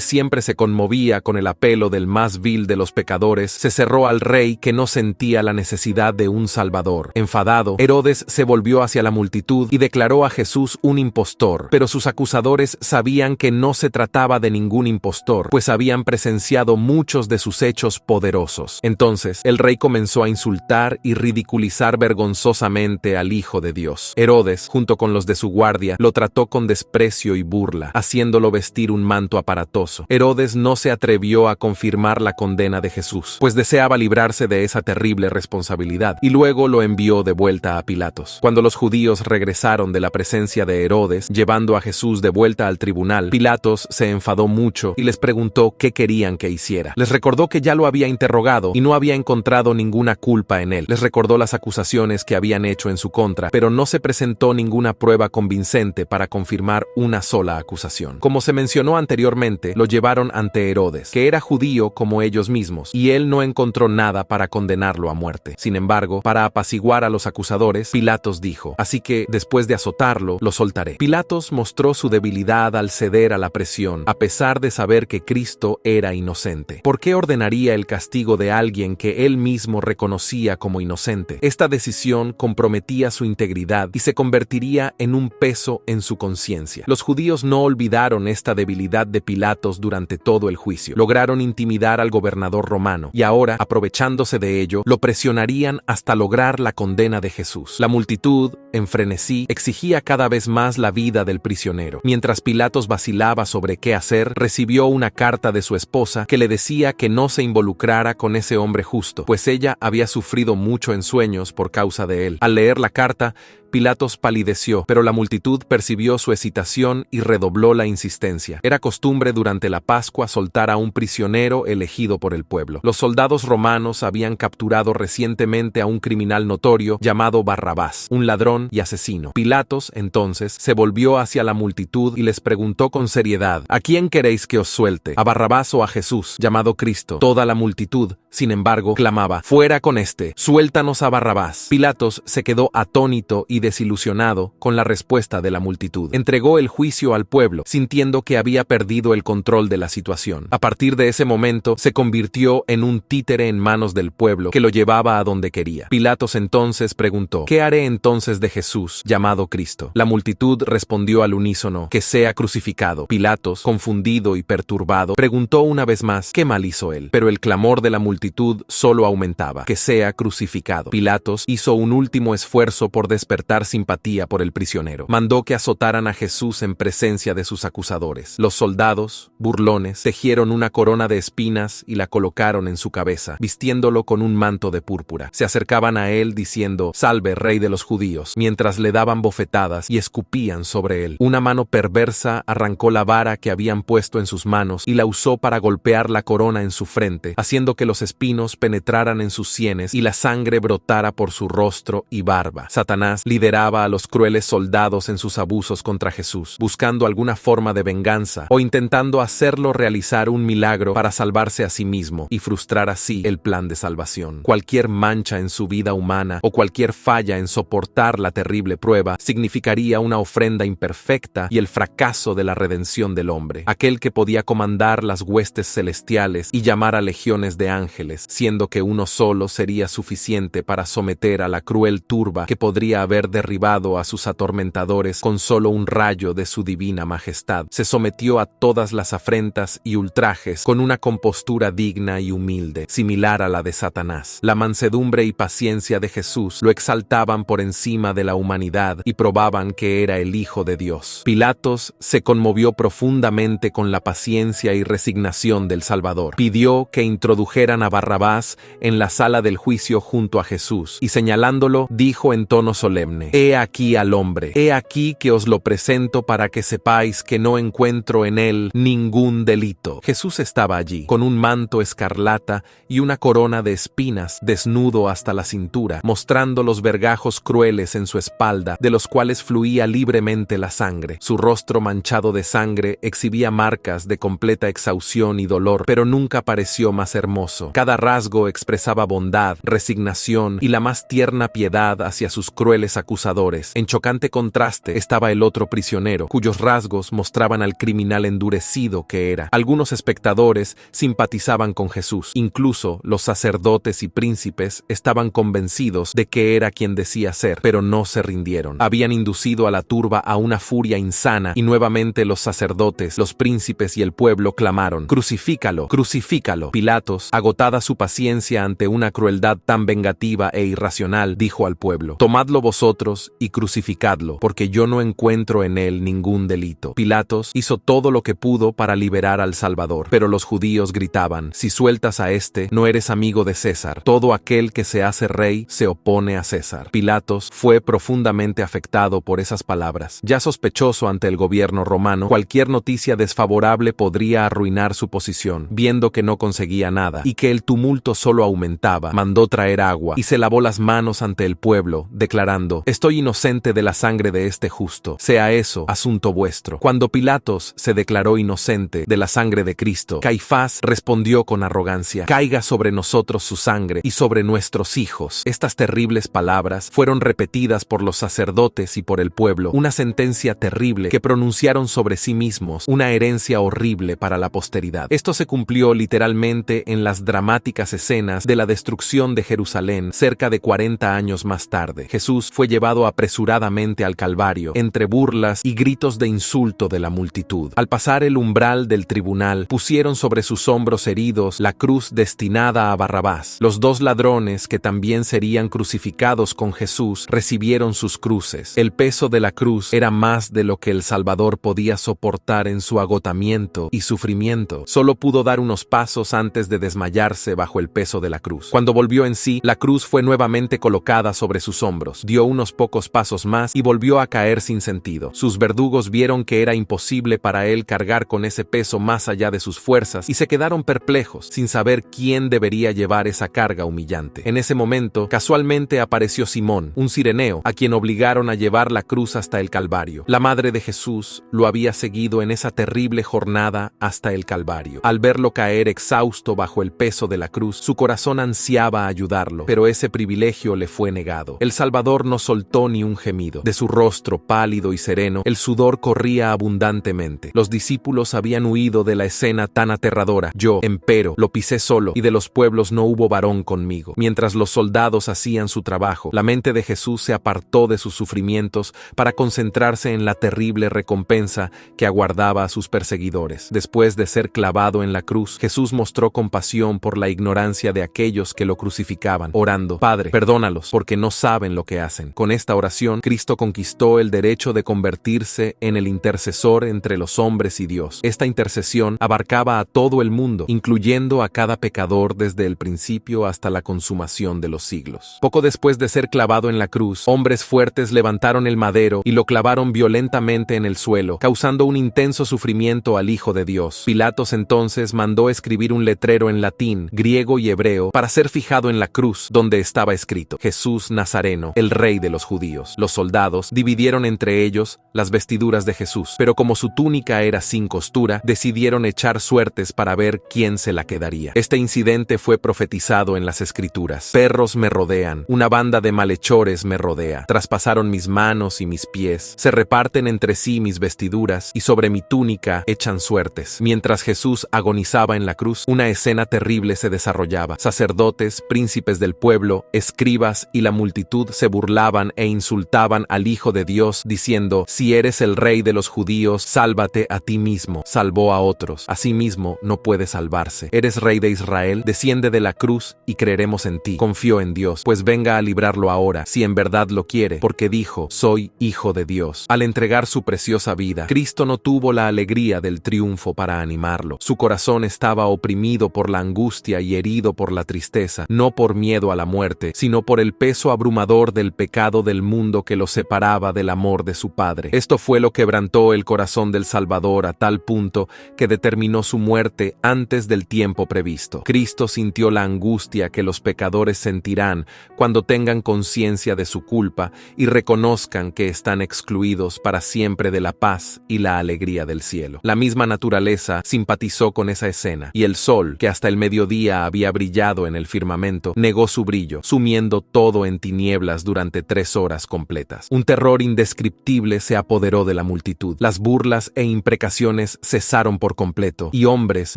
siempre se conmovía con el apelo del más vil de los pecadores se cerró al rey que no sentía la necesidad de un salvador. Enfadado, Herodes se volvió hacia la multitud y declaró a Jesús un impostor, pero sus acusadores sabían que no se trataba de ningún impostor, pues habían presenciado muchos de sus hechos poderosos. Entonces, el rey comenzó a insultar y ridiculizar vergonzosamente al Hijo de Dios. Herodes, junto con los de su guardia, lo trató con desprecio y burla, haciéndolo vestir un manto aparatoso. Herodes no se atrevió a confirmar la condena de Jesús, pues deseaba librarse de esa terrible responsabilidad, y luego lo envió de vuelta a Pilatos. Cuando los judíos regresaron de la presencia de Herodes, llevando a Jesús de vuelta al tribunal, Pilatos se enfadó mucho y les preguntó qué querían que hiciera. Les recordó que ya lo había interrogado y no había encontrado ninguna culpa en él. Les recordó las acusaciones que habían hecho en su contra, pero no se presentó ninguna prueba convincente para confirmar una sola acusación. Como se mencionó anteriormente, lo llevaron ante Herodes, que era judío como ellos mismos, y él no encontró nada para condenarlo a muerte. Sin embargo, para apaciguar a los acusadores, Pilatos dijo: así que, después de azotarlo, lo soltaré. Pilatos mostró su debilidad al ceder a la presión, a pesar de saber que Cristo era inocente. ¿Por qué ordenaría el castigo de alguien que él mismo reconocía como inocente? Esta decisión comprometía su integridad y se convertiría en un peso en su conciencia. Los judíos no olvidaron esta debilidad de Pilatos durante todo el juicio. Lograron intimidar al gobernador romano y ahora, aprovechándose de ello, lo presionarían hasta lograr la condena de Jesús. La multitud, en frenesí, exigía cada vez más la vida del prisionero. Mientras Pilatos vacilaba sobre qué hacer, recibió una carta de su esposa que le decía que no se involucrara con ese hombre justo, pues ella había sufrido mucho en sueños por causa de él. Al leer la carta, Pilatos palideció, pero la multitud percibió su hesitación y redobló la insistencia. Era costumbre durante la Pascua soltar a un prisionero elegido por el pueblo. Los soldados romanos habían capturado recientemente a un criminal notorio llamado llamado Barrabás, un ladrón y asesino. Pilatos, entonces, se volvió hacia la multitud y les preguntó con seriedad: ¿A quién queréis que os suelte? ¿A Barrabás o a Jesús, llamado Cristo? Toda la multitud, sin embargo, clamaba: ¡Fuera con este! ¡Suéltanos a Barrabás! Pilatos se quedó atónito y desilusionado con la respuesta de la multitud. Entregó el juicio al pueblo, sintiendo que había perdido el control de la situación. A partir de ese momento, se convirtió en un títere en manos del pueblo que lo llevaba a donde quería. Pilatos entonces preguntó: ¿Qué haré entonces de Jesús, llamado Cristo? La multitud respondió al unísono: que sea crucificado. Pilatos, confundido y perturbado, preguntó una vez más: ¿qué mal hizo él? Pero el clamor de la multitud solo aumentaba: que sea crucificado. Pilatos hizo un último esfuerzo por despertar simpatía por el prisionero. Mandó que azotaran a Jesús en presencia de sus acusadores. Los soldados, burlones, tejieron una corona de espinas y la colocaron en su cabeza, vistiéndolo con un manto de púrpura. Se acercaban a él diciendo: «Salve, rey de los judíos», mientras le daban bofetadas y escupían sobre él. Una mano perversa arrancó la vara que habían puesto en sus manos y la usó para golpear la corona en su frente, haciendo que los espinos penetraran en sus sienes y la sangre brotara por su rostro y barba. Satanás lideraba a los crueles soldados en sus abusos contra Jesús, buscando alguna forma de venganza o intentando hacerlo realizar un milagro para salvarse a sí mismo y frustrar así el plan de salvación. Cualquier mancha en su vida humana o cualquier falla en soportar la terrible prueba significaría una ofrenda imperfecta y el fracaso de la redención del hombre. Aquel que podía comandar las huestes celestiales y llamar a legiones de ángeles, siendo que uno solo sería suficiente para someter a la cruel turba que podría haber derribado a sus atormentadores con solo un rayo de su divina majestad, se sometió a todas las afrentas y ultrajes con una compostura digna y humilde, similar a la de Satanás. La mansedumbre y paciencia de Jesús lo exaltaban por encima de la humanidad y probaban que era el Hijo de Dios. Pilatos se conmovió profundamente con la paciencia y resignación del Salvador. Pidió que introdujeran a Barrabás en la sala del juicio junto a Jesús, y señalándolo, dijo en tono solemne: «He aquí al hombre, he aquí que os lo presento para que sepáis que no encuentro en él ningún delito». Jesús estaba allí, con un manto escarlata y una corona de espinas, desnudo hasta la cintura, mostrando los vergajos crueles en su espalda, de los cuales fluía libremente la sangre. Su rostro manchado de sangre exhibía marcas de completa exhaustión y dolor, pero nunca pareció más hermoso. Cada rasgo expresaba bondad, resignación y la más tierna piedad hacia sus crueles acusadores. En chocante contraste estaba el otro prisionero, cuyos rasgos mostraban al criminal endurecido que era. Algunos espectadores simpatizaban con Jesús. Incluso los sacerdotes y príncipes estaban convencidos de que era quien decía ser, pero no se rindieron. Habían inducido a la turba a una furia insana y nuevamente los sacerdotes, los príncipes y el pueblo clamaron: «¡Crucifícalo! ¡Crucifícalo!». Pilatos, agotada su paciencia ante una crueldad tan vengativa e irracional, dijo al pueblo: «Tomadlo vosotros y crucificadlo, porque yo no encuentro en él ningún delito». Pilatos hizo todo lo que pudo para liberar al Salvador, pero los judíos gritaban: «Si sueltas a este, no eres amigo de César. Todo aquel que se hace rey se opone a César». Pilatos fue profundamente afectado por esas palabras. Ya sospechoso ante el gobierno romano, cualquier noticia desfavorable podría arruinar su posición. Viendo que no conseguía nada y que el tumulto solo aumentaba, mandó traer agua y se lavó las manos ante el pueblo, declarando: «Estoy inocente de la sangre de este justo. Sea eso asunto vuestro». Cuando Pilatos se declaró inocente de la sangre de Cristo, Caifás respondió con arrogancia: «Caiga sobre nosotros su sangre y sobre nuestros hijos». Estas terribles palabras fueron repetidas por los sacerdotes y por el pueblo, una sentencia terrible que pronunciaron sobre sí mismos, una herencia horrible para la posteridad. Esto se cumplió literalmente en las dramáticas escenas de la destrucción de Jerusalén cerca de 40 años más tarde. Jesús fue llevado apresuradamente al Calvario, entre burlas y gritos de insulto de la multitud. Al pasar el umbral del tribunal, pusieron sobre sus hombros heridos la cruz destinada a Barrabás. Los dos ladrones, que también serían crucificados con Jesús, recibieron sus cruces. El peso de la cruz era más de lo que el Salvador podía soportar en su agotamiento y sufrimiento. Solo pudo dar unos pasos antes de desmayarse bajo el peso de la cruz. Cuando volvió en sí, la cruz fue nuevamente colocada sobre sus hombros. Dio unos pocos pasos más y volvió a caer sin sentido. Sus verdugos vieron que era imposible para él cargar con ese peso más allá de sus fuerzas y se quedaron perplejos, sin saber quién debería llevar esa carga humillante. En ese momento, casualmente apareció apareció Simón, un cireneo, a quien obligaron a llevar la cruz hasta el Calvario. La madre de Jesús lo había seguido en esa terrible jornada hasta el Calvario. Al verlo caer exhausto bajo el peso de la cruz, su corazón ansiaba ayudarlo, pero ese privilegio le fue negado. El Salvador no soltó ni un gemido. De su rostro pálido y sereno, el sudor corría abundantemente. Los discípulos habían huido de la escena tan aterradora. Yo, empero, lo pisé solo, y de los pueblos no hubo varón conmigo. Mientras los soldados hacían su trabajo, la mente de Jesús se apartó de sus sufrimientos para concentrarse en la terrible recompensa que aguardaba a sus perseguidores. Después de ser clavado en la cruz, Jesús mostró compasión por la ignorancia de aquellos que lo crucificaban, orando: Padre, perdónalos, porque no saben lo que hacen. Con esta oración, Cristo conquistó el derecho de convertirse en el intercesor entre los hombres y Dios. Esta intercesión abarcaba a todo el mundo, incluyendo a cada pecador desde el principio hasta la consumación de los siglos. Poco después de ser clavado en la cruz, hombres fuertes levantaron el madero y lo clavaron violentamente en el suelo, causando un intenso sufrimiento al Hijo de Dios. Pilatos entonces mandó escribir un letrero en latín, griego y hebreo para ser fijado en la cruz, donde estaba escrito: Jesús Nazareno, el Rey de los judíos. Los soldados dividieron entre ellos las vestiduras de Jesús, pero como su túnica era sin costura, decidieron echar suertes para ver quién se la quedaría. Este incidente fue profetizado en las Escrituras: perros me rodean, una banda de malhechores me rodea, traspasaron mis manos y mis pies, se reparten entre sí mis vestiduras y sobre mi túnica echan suertes. Mientras Jesús agonizaba en la cruz, una escena terrible se desarrollaba. Sacerdotes, príncipes del pueblo, escribas y la multitud se burlaban e insultaban al Hijo de Dios, diciendo: si eres el Rey de los judíos, sálvate a ti mismo, salvó a otros, asimismo no puede salvarse. Eres Rey de Israel, desciende de la cruz y creeremos en ti. Confió en Dios, pues venga a librarlo ahora, si en verdad lo quiere, porque dijo: soy Hijo de Dios. Al entregar su preciosa vida, Cristo no tuvo la alegría del triunfo para animarlo. Su corazón estaba oprimido por la angustia y herido por la tristeza, no por miedo a la muerte, sino por el peso abrumador del pecado del mundo que lo separaba del amor de su Padre. Esto fue lo que quebrantó el corazón del Salvador a tal punto que determinó su muerte antes del tiempo previsto. Cristo sintió la angustia que los pecadores sentirán cuando tengan conciencia de su culpa y reconozcan que están excluidos para siempre de la paz y la alegría del cielo. La misma naturaleza simpatizó con esa escena, y el sol, que hasta el mediodía había brillado en el firmamento, negó su brillo, sumiendo todo en tinieblas durante 3 horas completas. Un terror indescriptible se apoderó de la multitud. Las burlas e imprecaciones cesaron por completo, y hombres,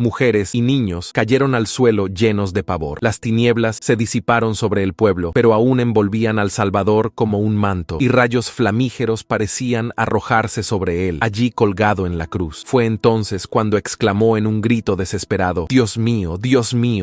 mujeres y niños cayeron al suelo llenos de pavor. Las tinieblas se disiparon sobre el pueblo, pero aún envolvían al Salvador como un manto, y rayos flamígeros parecían arrojarse sobre él, allí colgado en la cruz. Fue entonces cuando exclamó en un grito desesperado: Dios mío,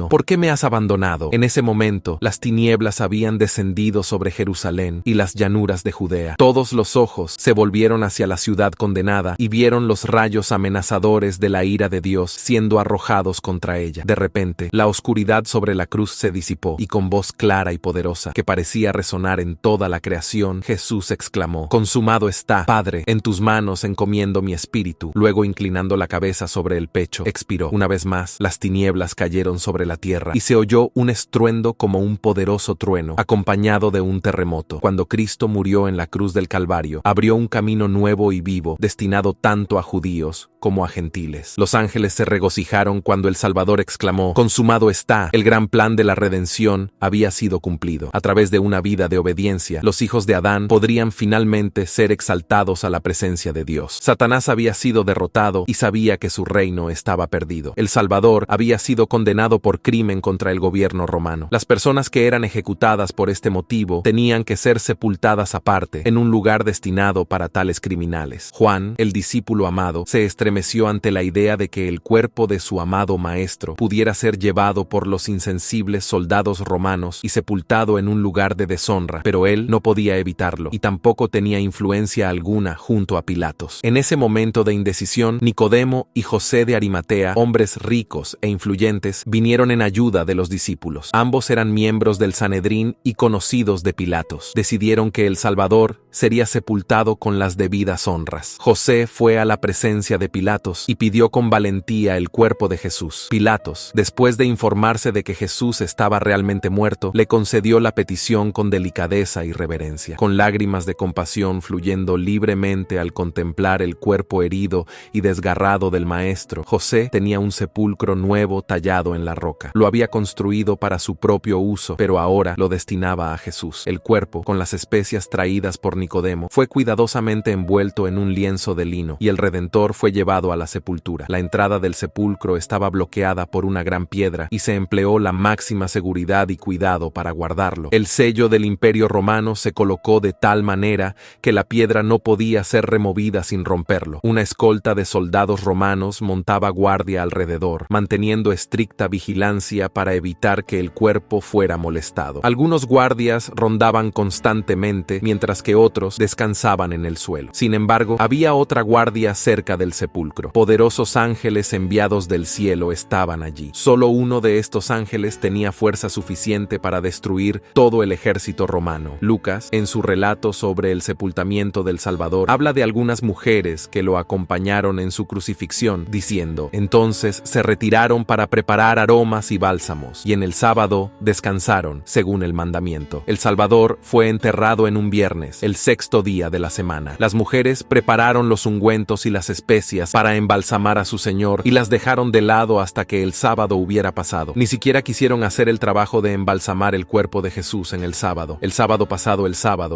¿por qué me has abandonado? En ese momento, las tinieblas habían descendido sobre Jerusalén y las llanuras de Judea. Todos los ojos se volvieron hacia la ciudad condenada y vieron los rayos amenazadores de la ira de Dios siendo arrojados contra ella. De repente, la oscuridad sobre la cruz se disipó, y con voz clara y poderosa, que parecía resonar en toda la creación, Jesús exclamó: consumado está. Padre, en tus manos encomiendo mi espíritu. Luego, inclinando la cabeza sobre el pecho, expiró. Una vez más, las tinieblas cayeron sobre la tierra, y se oyó un estruendo como un poderoso trueno, acompañado de un terremoto. Cuando Cristo murió en la cruz del Calvario, abrió un camino nuevo y vivo, destinado tanto a judíos como a gentiles. Los ángeles se regocijaron cuando el Salvador exclamó: consumado está. El gran plan de la redención había sido cumplido. A través de una vida de obediencia, los hijos de Adán podrían finalmente ser exaltados a la presencia de Dios. Satanás había sido derrotado y sabía que su reino estaba perdido. El Salvador había sido condenado por crimen contra el gobierno romano. Las personas que eran ejecutadas por este motivo tenían que ser sepultadas aparte, en un lugar destinado para tales criminales. Juan, el discípulo amado, se estremeció ante la idea de que el cuerpo de su amado maestro pudiera ser llevado por los insensibles soldados romanos y sepultado en un lugar de deshonra, pero él no podía evitarlo, y tampoco tenía influencia alguna junto a Pilatos. En ese momento de indecisión, Nicodemo y José de Arimatea, hombres ricos e influyentes, vinieron en ayuda de los discípulos. Ambos eran miembros del Sanedrín y conocidos de Pilatos. Decidieron que el Salvador sería sepultado con las debidas honras. José fue a la presencia de Pilatos y pidió con valentía el cuerpo de Jesús. Pilatos, después de informarse de que Jesús estaba realmente muerto, le concedió la petición atención con delicadeza y reverencia. Con lágrimas de compasión fluyendo libremente al contemplar el cuerpo herido y desgarrado del maestro, José tenía un sepulcro nuevo tallado en la roca. Lo había construido para su propio uso, pero ahora lo destinaba a Jesús. El cuerpo, con las especias traídas por Nicodemo, fue cuidadosamente envuelto en un lienzo de lino, y el Redentor fue llevado a la sepultura. La entrada del sepulcro estaba bloqueada por una gran piedra, y se empleó la máxima seguridad y cuidado para guardarlo. El sello del Imperio Romano se colocó de tal manera que la piedra no podía ser removida sin romperlo. Una escolta de soldados romanos montaba guardia alrededor, manteniendo estricta vigilancia para evitar que el cuerpo fuera molestado. Algunos guardias rondaban constantemente, mientras que otros descansaban en el suelo. Sin embargo, había otra guardia cerca del sepulcro. Poderosos ángeles enviados del cielo estaban allí. Solo uno de estos ángeles tenía fuerza suficiente para destruir todo el ejército romano. Lucas, en su relato sobre el sepultamiento del Salvador, habla de algunas mujeres que lo acompañaron en su crucifixión, diciendo: entonces se retiraron para preparar aromas y bálsamos, y en el sábado descansaron, según el mandamiento. El Salvador fue enterrado en un viernes, el sexto día de la semana. Las mujeres prepararon los ungüentos y las especias para embalsamar a su Señor y las dejaron de lado hasta que el sábado hubiera pasado. Ni siquiera quisieron hacer el trabajo de embalsamar el cuerpo de Jesús en el sábado. El sábado pasado,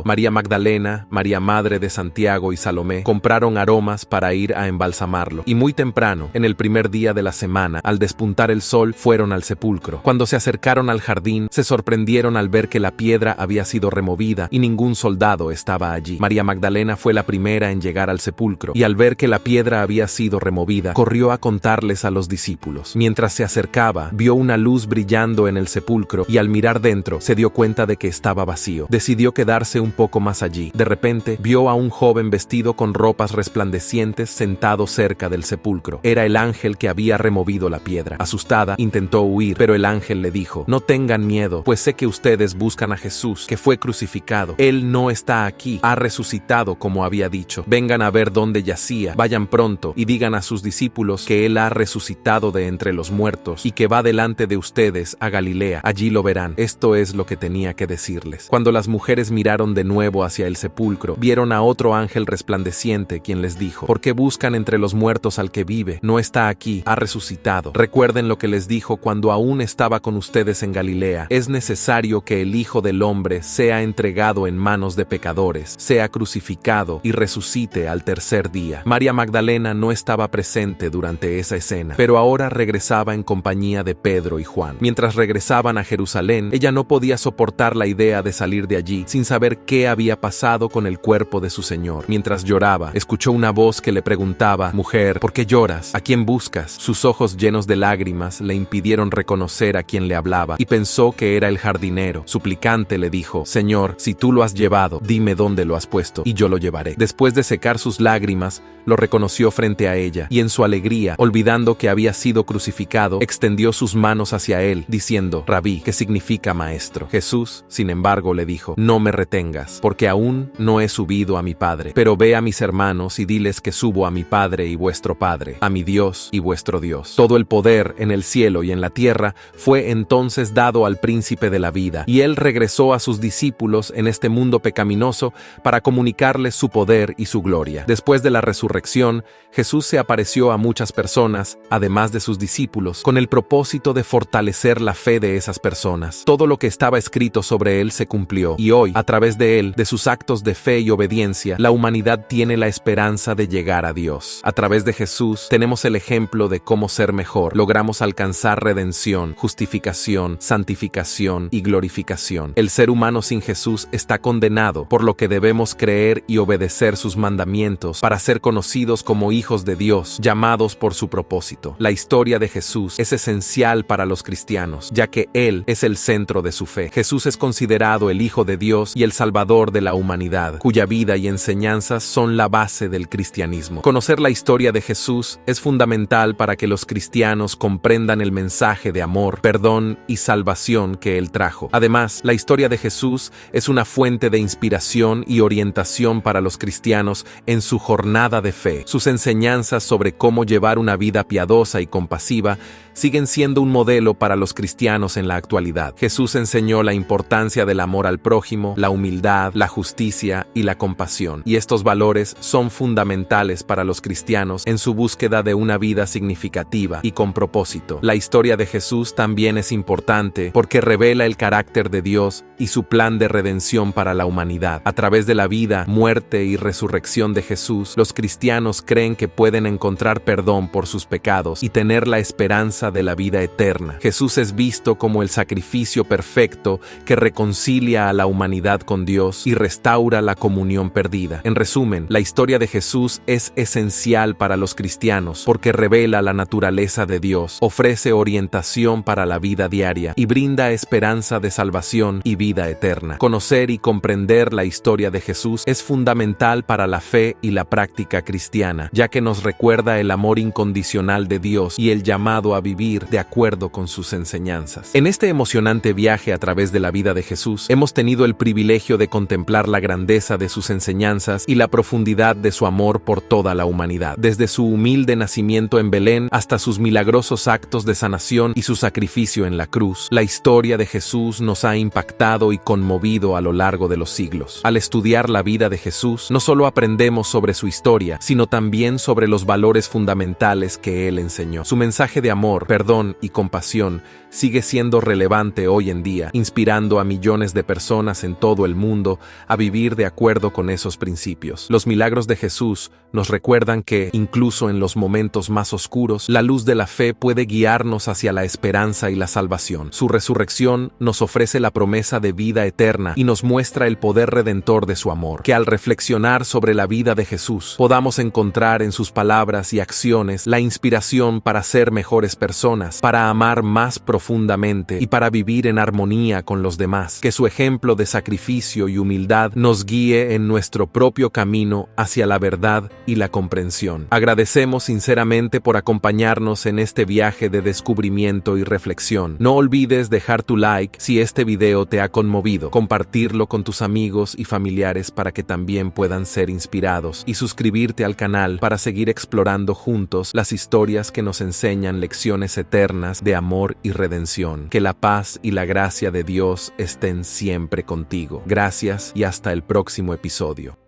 María Magdalena, María Madre de Santiago y Salomé compraron aromas para ir a embalsamarlo. Y muy temprano, en el primer día de la semana, al despuntar el sol, fueron al sepulcro. Cuando se acercaron al jardín, se sorprendieron al ver que la piedra había sido removida y ningún soldado estaba allí. María Magdalena fue la primera en llegar al sepulcro, y al ver que la piedra había sido removida, corrió a contarles a los discípulos. Mientras se acercaba, vio una luz brillando en el sepulcro, y al mirar dentro, se dio cuenta de que estaba vacío. Decidió quedarse un poco más allí. De repente, vio a un joven vestido con ropas resplandecientes sentado cerca del sepulcro. Era el ángel que había removido la piedra. Asustada, intentó huir, pero el ángel le dijo: no tengan miedo, pues sé que ustedes buscan a Jesús, que fue crucificado. Él no está aquí, ha resucitado como había dicho. Vengan a ver dónde yacía, vayan pronto y digan a sus discípulos que Él ha resucitado de entre los muertos y que va delante de ustedes a Galilea. Allí lo verán. Esto es lo que tenía que decirles. Cuando las mujeres miraron de nuevo hacia el sepulcro, vieron a otro ángel resplandeciente, quien les dijo: ¿por qué buscan entre los muertos al que vive? No está aquí, ha resucitado. Recuerden lo que les dijo cuando aún estaba con ustedes en Galilea: es necesario que el Hijo del Hombre sea entregado en manos de pecadores, sea crucificado y resucite al tercer día. María Magdalena no estaba presente durante esa escena, pero ahora regresaba en compañía de Pedro y Juan. Mientras regresaban a Jerusalén, ella no podía soportar la idea de salir de allí sin saber qué había pasado con el cuerpo de su Señor. Mientras lloraba, escuchó una voz que le preguntaba: mujer, ¿por qué lloras? ¿A quién buscas? Sus ojos llenos de lágrimas le impidieron reconocer a quien le hablaba, y pensó que era el jardinero. Suplicante le dijo: Señor, si tú lo has llevado, dime dónde lo has puesto, y yo lo llevaré. Después de secar sus lágrimas, lo reconoció frente a ella, y en su alegría, olvidando que había sido crucificado, extendió sus manos hacia él, diciendo: Rabí, que significa maestro. Jesús, sin embargo, le dijo: no me retengas, porque aún no he subido a mi Padre, pero ve a mis hermanos y diles que subo a mi Padre y vuestro Padre, a mi Dios y vuestro Dios. Todo el poder en el cielo y en la tierra fue entonces dado al príncipe de la vida, y él regresó a sus discípulos en este mundo pecaminoso para comunicarles su poder y su gloria. Después de la resurrección, Jesús se apareció a muchas personas, además de sus discípulos, con el propósito de fortalecer la fe de esas personas. Todo lo que estaba escrito sobre él se cumplió, y hoy, a través de él, de sus actos de fe y obediencia, la humanidad tiene la esperanza de llegar a Dios. A través de Jesús, tenemos el ejemplo de cómo ser mejor. Logramos alcanzar redención, justificación, santificación y glorificación. El ser humano sin Jesús está condenado, por lo que debemos creer y obedecer sus mandamientos para ser conocidos como hijos de Dios, llamados por su propósito. La historia de Jesús es esencial para los cristianos, ya que Él es el centro de su fe. Jesús es considerado el Hijo de Dios y el Salvador de la humanidad, cuya vida y enseñanzas son la base del cristianismo. Conocer la historia de Jesús es fundamental para que los cristianos comprendan el mensaje de amor, perdón y salvación que Él trajo. Además, la historia de Jesús es una fuente de inspiración y orientación para los cristianos en su jornada de fe. Sus enseñanzas sobre cómo llevar una vida piadosa y compasiva siguen siendo un modelo para los cristianos en la actualidad. Jesús enseñó la importancia importancia del amor al prójimo, la humildad, la justicia y la compasión. Y estos valores son fundamentales para los cristianos en su búsqueda de una vida significativa y con propósito. La historia de Jesús también es importante porque revela el carácter de Dios y su plan de redención para la humanidad. A través de la vida, muerte y resurrección de Jesús, los cristianos creen que pueden encontrar perdón por sus pecados y tener la esperanza de la vida eterna. Jesús es visto como el sacrificio perfecto que reconcilia a la humanidad con Dios y restaura la comunión perdida. En resumen, la historia de Jesús es esencial para los cristianos porque revela la naturaleza de Dios, ofrece orientación para la vida diaria y brinda esperanza de salvación y vida eterna. Conocer y comprender la historia de Jesús es fundamental para la fe y la práctica cristiana, ya que nos recuerda el amor incondicional de Dios y el llamado a vivir de acuerdo con sus enseñanzas. En este emocionante viaje a través de la vida de Jesús, hemos tenido el privilegio de contemplar la grandeza de sus enseñanzas y la profundidad de su amor por toda la humanidad. Desde su humilde nacimiento en Belén hasta sus milagrosos actos de sanación y su sacrificio en la cruz, la historia de Jesús nos ha impactado y conmovido a lo largo de los siglos. Al estudiar la vida de Jesús, no solo aprendemos sobre su historia, sino también sobre los valores fundamentales que él enseñó. Su mensaje de amor, perdón y compasión sigue siendo relevante hoy en día, inspirando a millones de personas en todo el mundo a vivir de acuerdo con esos principios. Los milagros de Jesús nos recuerdan que, incluso en los momentos más oscuros, la luz de la fe puede guiarnos hacia la esperanza y la salvación. Su resurrección nos ofrece la promesa de vida eterna y nos muestra el poder redentor de su amor. Que al reflexionar sobre la vida de Jesús, podamos encontrar en sus palabras y acciones la inspiración para ser mejores personas, para amar más profundamente y para vivir en armonía con los demás. Que su ejemplo de sacrificio y humildad nos guíe en nuestro propio camino hacia la verdad y la comprensión. Agradecemos sinceramente por acompañarnos en este viaje de descubrimiento y reflexión. No olvides dejar tu like si este video te ha conmovido, compartirlo con tus amigos y familiares para que también puedan ser inspirados y suscribirte al canal para seguir explorando juntos las historias que nos enseñan lecciones eternas de amor y redención. Que la paz y la gracia de Dios estén siempre contigo. Gracias y hasta el próximo episodio.